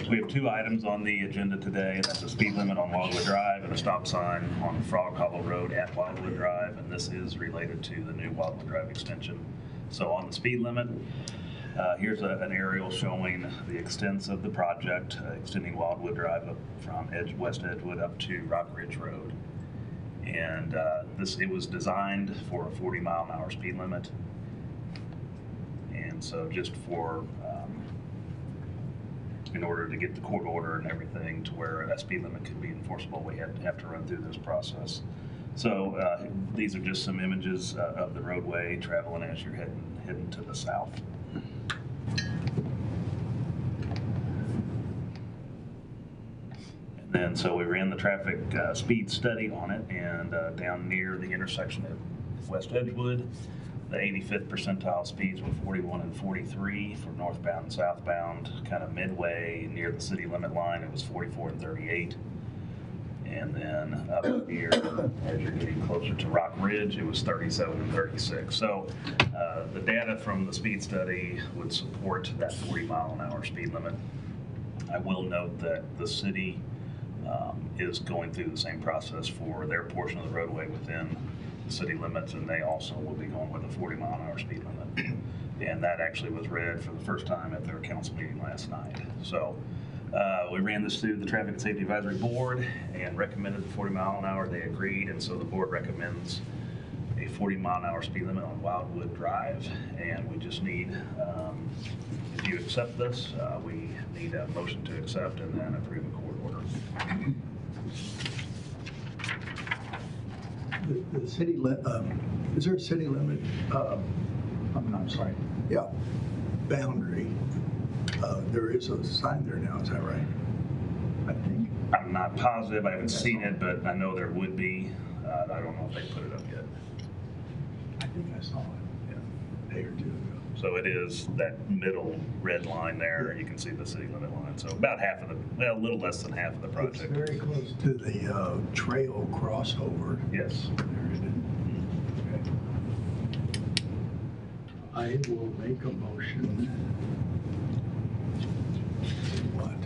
we have two items on the agenda today, and that's a speed limit on Wildwood Drive and a stop sign on Frog Hollow Road at Wildwood Drive, and this is related to the new Wildwood Drive extension. So on the speed limit, here's an aerial showing the extents of the project, extending Wildwood Drive up from West Edgewood up to Rock Ridge Road. And it was designed for a 40-mile-an-hour speed limit. And so just for, in order to get the court order and everything to where a speed limit could be enforceable, we have to run through this process. So these are just some images of the roadway traveling as you're heading to the south. And then so we ran the traffic speed study on it, and down near the intersection of West Edgewood, the 85th percentile speeds were 41 and 43 for northbound and southbound. Kind of midway near the city limit line, it was 44 and 38. And then up here, as you're getting closer to Rock Ridge, it was 37 and 36. So the data from the speed study would support that 40-mile-an-hour speed limit. I will note that the city is going through the same process for their portion of the roadway within the city limits, and they also will be going with a 40-mile-an-hour speed limit. And that actually was read for the first time at their council meeting last night. So we ran this through the Traffic and Safety Advisory Board and recommended the 40-mile-an-hour. They agreed, and so the board recommends a 40-mile-an-hour speed limit on Wildwood Drive. And we just need, if you accept this, we need a motion to accept and then approve a court order. The city, is there a city limit, I'm sorry, yeah, boundary? There is a sign there now, is that right? I think. I'm not positive, I haven't seen it, but I know there would be. I don't know if they put it up yet. I think I saw it a day or two ago. So it is that middle red line there. You can see the city limit line. So about half of the, well, a little less than half of the project. It's very close to the trail crossover. Yes. I will make a motion. What?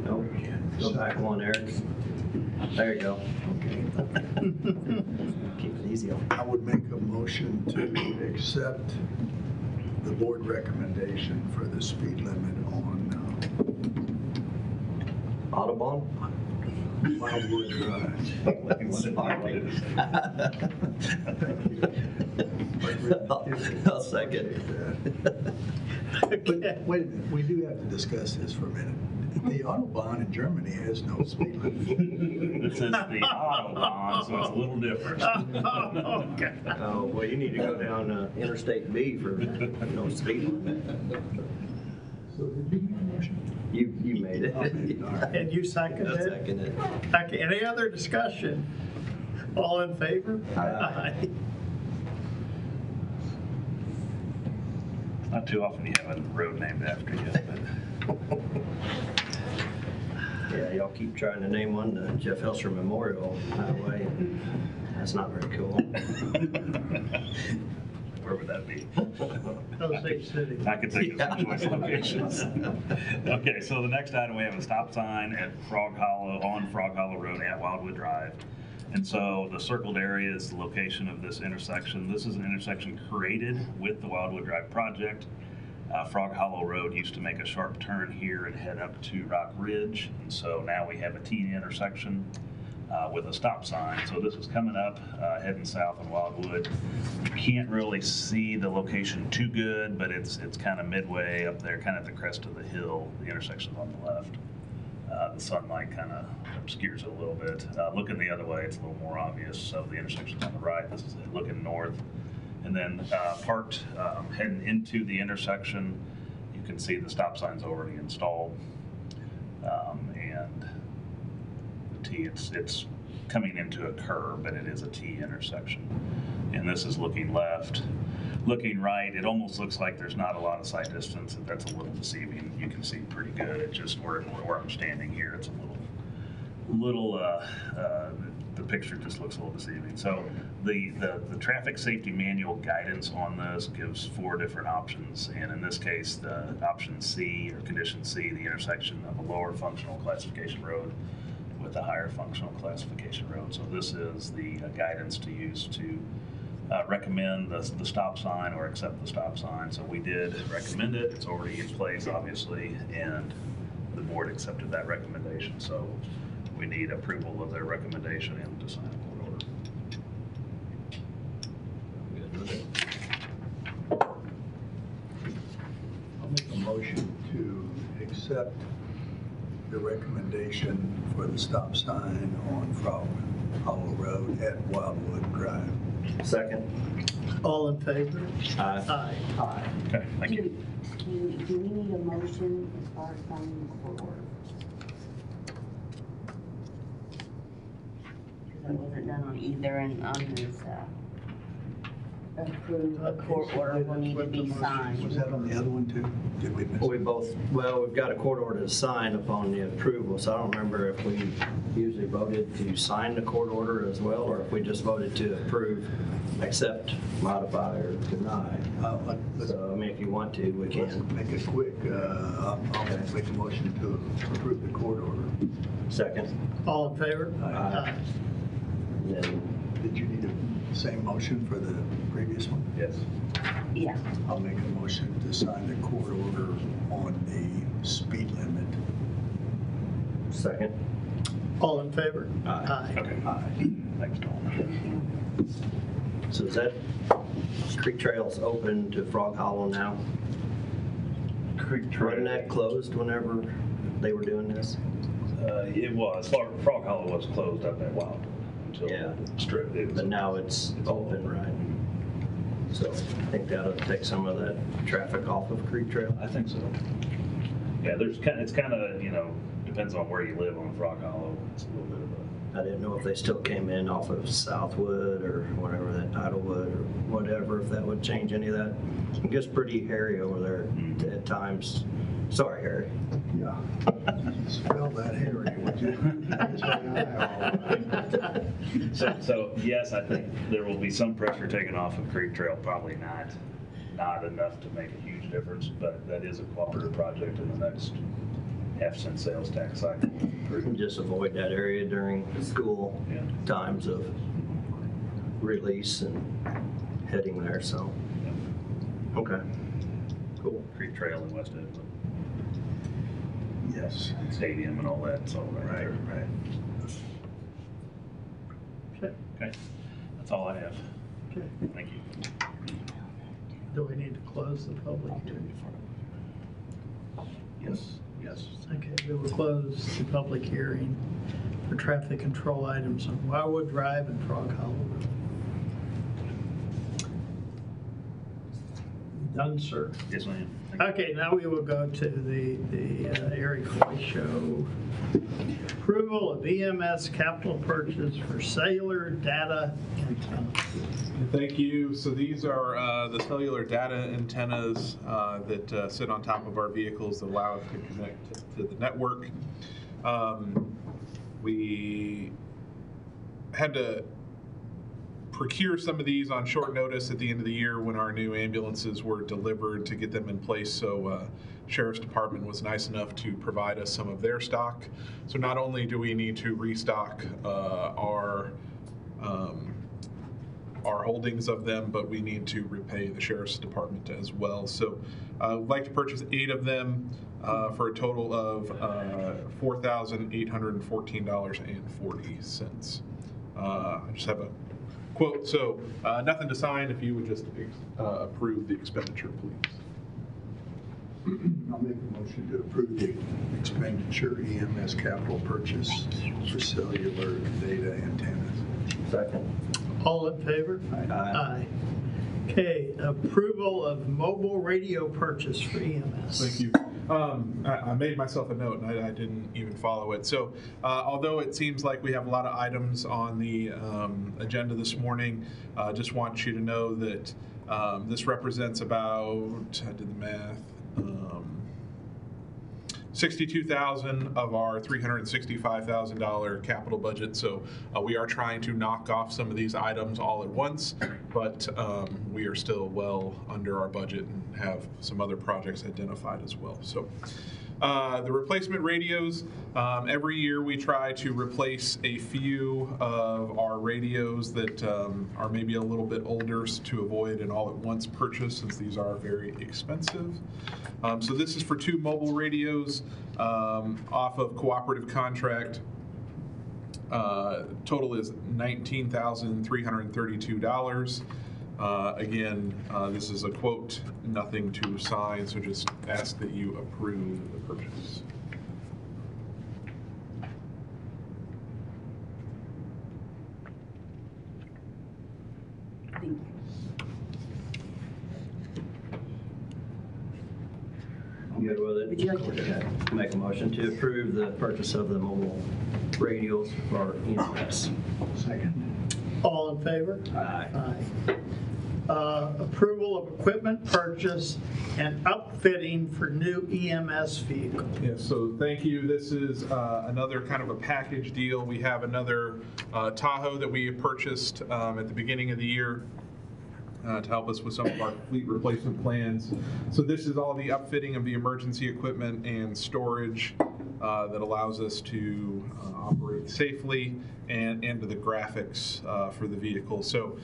Nope. Go back one, Eric. There you go. Okay. Keep it easy. I would make a motion to accept the board recommendation for the speed limit on Audubon? Wildwood Drive. I'll second. But wait a minute, we do have to discuss this for a minute. The Autobahn in Germany has no speed limit. This is the Autobahn, so it's a little different. Okay. Oh, well, you need to go down Interstate B for no speed limit. So did you make a motion? You made it. And you seconded I it? seconded it. Okay, any other discussion? All in favor? Aye. Not too often you have a road named after you, but. Yeah, y'all keep trying to name one the Jeff Helser Memorial Highway. That's not very cool. Where would that be? Osage City. I could think of some choice locations. Okay, so the next item, we have a stop sign at on Frog Hollow Road at Wildwood Drive. And so the circled area is the location of this intersection. This is an intersection created with the Wildwood Drive project. Frog Hollow Road used to make a sharp turn here and head up to Rock Ridge. And so now we have a T intersection with a stop sign. So this is coming up, heading south on Wildwood. You can't really see the location too good, but it's kind of midway up there, kind of at the crest of the hill. The intersection's on the left. The sunlight kind of obscures it a little bit. Looking the other way, it's a little more obvious. So the intersection's on the right. This is looking north. And then parked heading into the intersection, you can see the stop sign's already installed. And the T, it's coming into a curve, but it is a T intersection. And this is looking left. Looking right, it almost looks like there's not a lot of sight distance, and that's a little deceiving. You can see pretty good. It's just where I'm standing here, it's a little the picture just looks a little deceiving. So the traffic safety manual guidance on this gives 4 different options, and in this case, the option C, or condition C, the intersection of a lower functional classification road with a higher functional classification road. So this is the guidance to use to recommend the stop sign or accept the stop sign. So we did recommend it. It's already in place, obviously, and the board accepted that recommendation. So we need approval of their recommendation and to sign a court order. Good with it. I'll make a motion to accept the recommendation for the stop sign on Frog Hollow Road at Wildwood Drive. Second. All in favor? Aye. Aye. Okay, thank you. Do we need a motion as far as signing the court order? Because that wasn't done on either, and on his approved court order will need to be signed. Was that on the other one too? Did we miss? We've got a court order to sign upon the approval, so I don't remember if we usually voted to sign the court order as well, or if we just voted to approve, accept, modify, or deny. So, I mean, if you want to, we Let's can. make it quick. I'll make a motion to approve the court order. Second. All in favor? Aye. And then Did you need the same motion for the previous one? Yes. Yeah. I'll make a motion to sign the court order on the speed limit. second. All in favor? Aye. Okay. Aye. Thanks, Dawn. So is that Creek Trail's open to Frog Hollow now? Creek Trail. Wasn't that closed whenever they were doing this? It was. Frog Hollow was closed up at Wildwood until Yeah. stripped. It was But now it's open, right? So I think that'll take some of that traffic off of Creek Trail. I think so. Yeah, it's kind of, depends on where you live on Frog Hollow. It's a little bit of I didn't know if they still came in off of Southwood or whatever, that Idlewood or whatever, if that would change any of that. It gets pretty hairy over there at times. Sorry, Harry. Yeah. Spell that Harry, would you? So yes, I think there will be some pressure taken off of Creek Trail, probably not enough to make a huge difference, but that is a cooperative project in the next half-cent sales tax cycle. Just avoid that area during school times of release and heading there, so. Okay. Cool. Creek Trail in West Edgewood. Yes. Stadium and all that, it's all right there. Right. Okay, that's all I have. Okay. Thank you. Do we need to close the public hearing? Yes. Okay, we will close the public hearing for traffic control items on Wildwood Drive and Frog Hollow Road. Done, sir? Yes, ma'am. Okay, now we will go to the Eric Hoy Show. Approval of EMS capital purchase for cellular data antennas. Thank you. So these are the cellular data antennas that sit on top of our vehicles that allow us to connect to the network. We had to procure some of these on short notice at the end of the year when our new ambulances were delivered to get them in place. So Sheriff's Department was nice enough to provide us some of their stock. So not only do we need to restock our our holdings of them, but we need to repay the sheriff's department as well. So I'd like to purchase 8 of them for a total of $4,814.40. I just have a quote, so nothing to sign. If you would just approve the expenditure, please. I'll make a motion to approve the expenditure EMS capital purchase for cellular data antennas. Second. All in favor? Aye. Okay, approval of mobile radio purchase for EMS. Thank you. I made myself a note and I didn't even follow it. So although it seems like we have a lot of items on the agenda this morning, just want you to know that this represents about, I did the math, 62,000 of our $365,000 capital budget. So we are trying to knock off some of these items all at once, but we are still well under our budget and have some other projects identified as well. So the replacement radios, every year we try to replace a few of our radios that are maybe a little bit older to avoid an all-at-once purchase, since these are very expensive. So this is for 2 mobile radios off of cooperative contract. Total is $19,332. Again, this is a quote, nothing to sign, so just ask that you approve the purchase. Thank you. I'm good with it. Would you like to? Okay. Make a motion to approve the purchase of the mobile radios for EMS. Second. All in favor? Aye. Approval of equipment purchase and upfitting for new EMS vehicle. Yes, so thank you. This is another kind of a package deal. We have another Tahoe that we purchased at the beginning of the year to help us with some of our fleet replacement plans. So this is all the upfitting of the emergency equipment and storage that allows us to operate safely, and to the graphics for the vehicle. So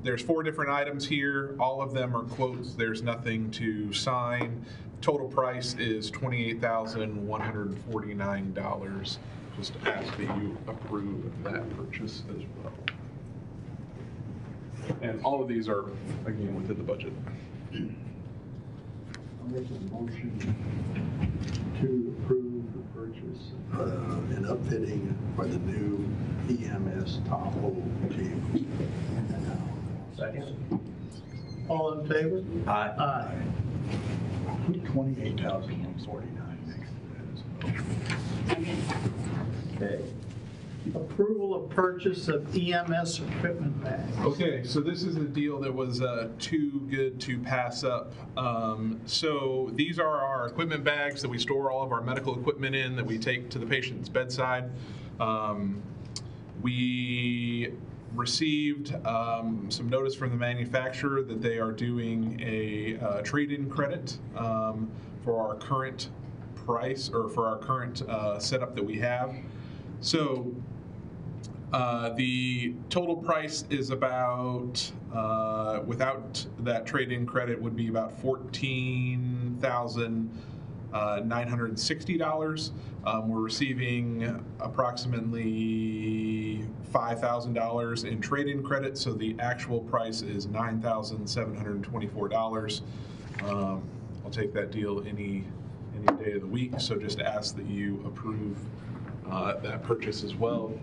there's 4 different items here. All of them are quotes. There's nothing to sign. Total price is $28,149. Just ask that you approve that purchase as well. And all of these are, again, within the budget. I'll make a motion to approve the purchase and upfitting for the new EMS Tahoe vehicle. Second. All in favor? Aye. Aye. Put 28,149 next to that as well. Okay. Approval of purchase of EMS equipment bags. Okay, so this is a deal that was too good to pass up. So these are our equipment bags that we store all of our medical equipment in that we take to the patient's bedside. We received some notice from the manufacturer that they are doing a trade-in credit for our current price, or for our current setup that we have. So the total price is about, without that trade-in credit, would be about $14,960. We're receiving approximately $5,000 in trade-in credit, so the actual price is $9,724. I'll take that deal any day of the week, so just ask that you approve that purchase as well.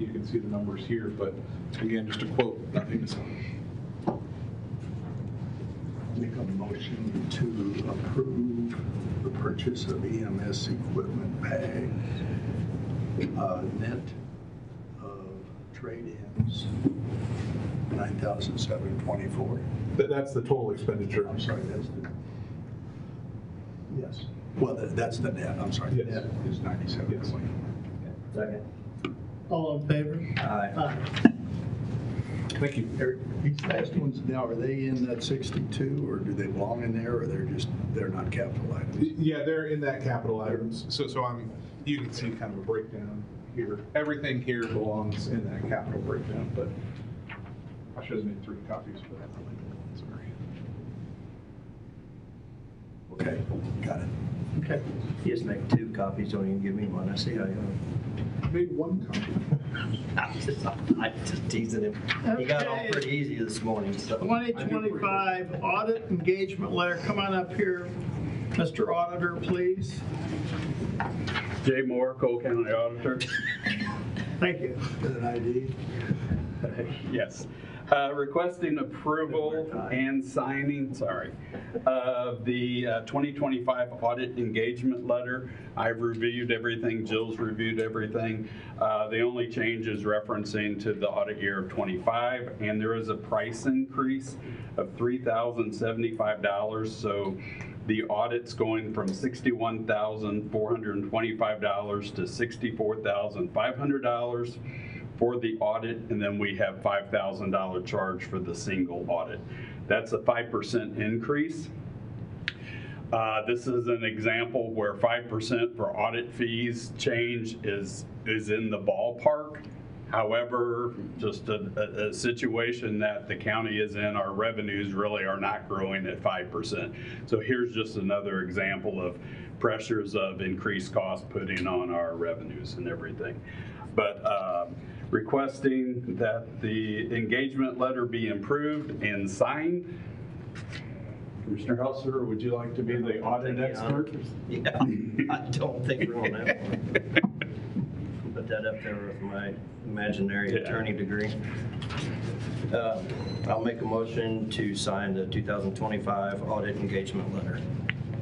You can see the numbers here, but again, just a quote, nothing to sign. Make a motion to approve the purchase of EMS equipment bags, net of trade-ins, $9,724. That's the total expenditure. I'm sorry, that's the, yes. Well, that's the net, I'm sorry. Yes. The net is $97.24. Second. All in favor? Aye. Thank you. These last ones now, are they in that 62, or do they belong in there, or they're not capital items? Yeah, they're in that capital items. So you can see kind of a breakdown here. Everything here belongs in that capital breakdown, but I should have made 3 copies for that. Sorry. Okay, got it. Okay. You just make 2 copies, don't even give me one. I see how you are. Made 1 copy. I'm just teasing him. He got off Okay. pretty easy this morning, so. 2025 audit engagement letter. Come on up here, Mr. Auditor, please. Jay Moore, Cole County Auditor. Thank you. Got an ID? Yes. Requesting approval and signing, of the 2025 audit engagement letter. I've reviewed everything, Jill's reviewed everything. The only change is referencing to the audit year of 25, and there is a price increase of $3,075. So the audit's going from $61,425 to $64,500 for the audit, and then we have $5,000 charge for the single audit. That's a 5% increase. This is an example where 5% for audit fees change is in the ballpark. However, just a situation that the county is in, our revenues really are not growing at 5%. So here's just another example of pressures of increased cost putting on our revenues and everything. But requesting that the engagement letter be approved and signed. Commissioner Hustler, would you like to be the audit expert? Yeah, I don't think we're on that one. Put that up there with my imaginary attorney degree. I'll make a motion to sign the 2025 audit engagement letter.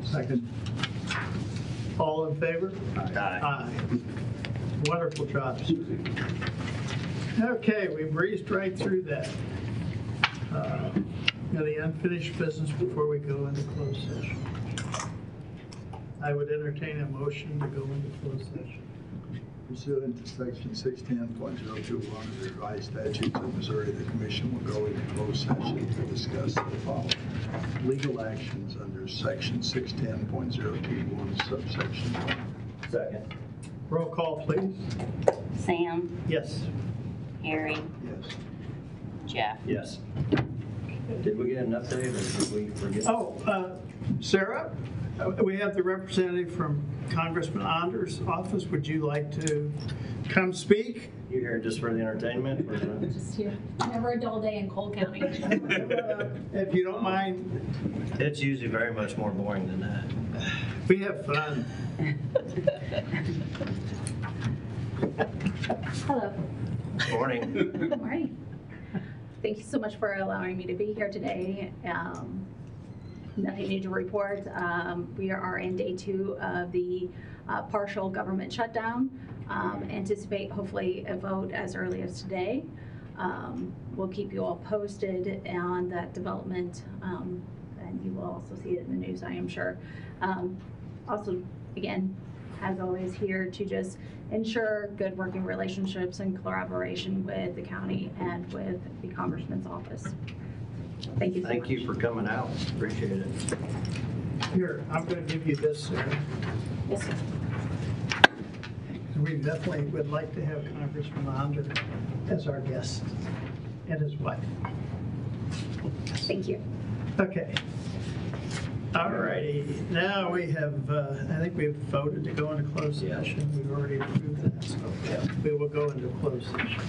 Second. All in favor? Aye. Wonderful job, Susie. Okay, we breezed right through that. Any unfinished business before we go into closed session? I would entertain a motion to go into closed session. Pursuant to section 610.021 of the revised statutes of Missouri, the commission will go into closed session to discuss the following: legal actions under section 610.021 subsection 1. Second. Roll call, please. Sam, Yes. Harry, Yes. Jeff. Yes. Did we get an update or did we forget? Oh, Sarah, we have the representative from Congressman Anders' office. Would you like to come speak? You here just for the entertainment? Or Just here. Never a dull day in Cole County. If you don't mind. It's usually very much more boring than that. We have fun. Hello. Morning. Good morning. Thank you so much for allowing me to be here today. Nothing new to report. We are in day 2 of the partial government shutdown. Anticipate hopefully a vote as early as today. We'll keep you all posted on that development, and you will also see it in the news, I am sure. Also, again, as always, here to just ensure good working relationships and collaboration with the county and with the Congressman's office. Thank you so much. Thank you for coming out. Appreciate it. Here, I'm going to give you this, Sarah. Yes, sir. We definitely would like to have Congressman Anders as our guest and his wife. Thank you. Okay. All righty. Now we have, I think we've voted to go into closed session. We've already approved that, so we will go into closed session.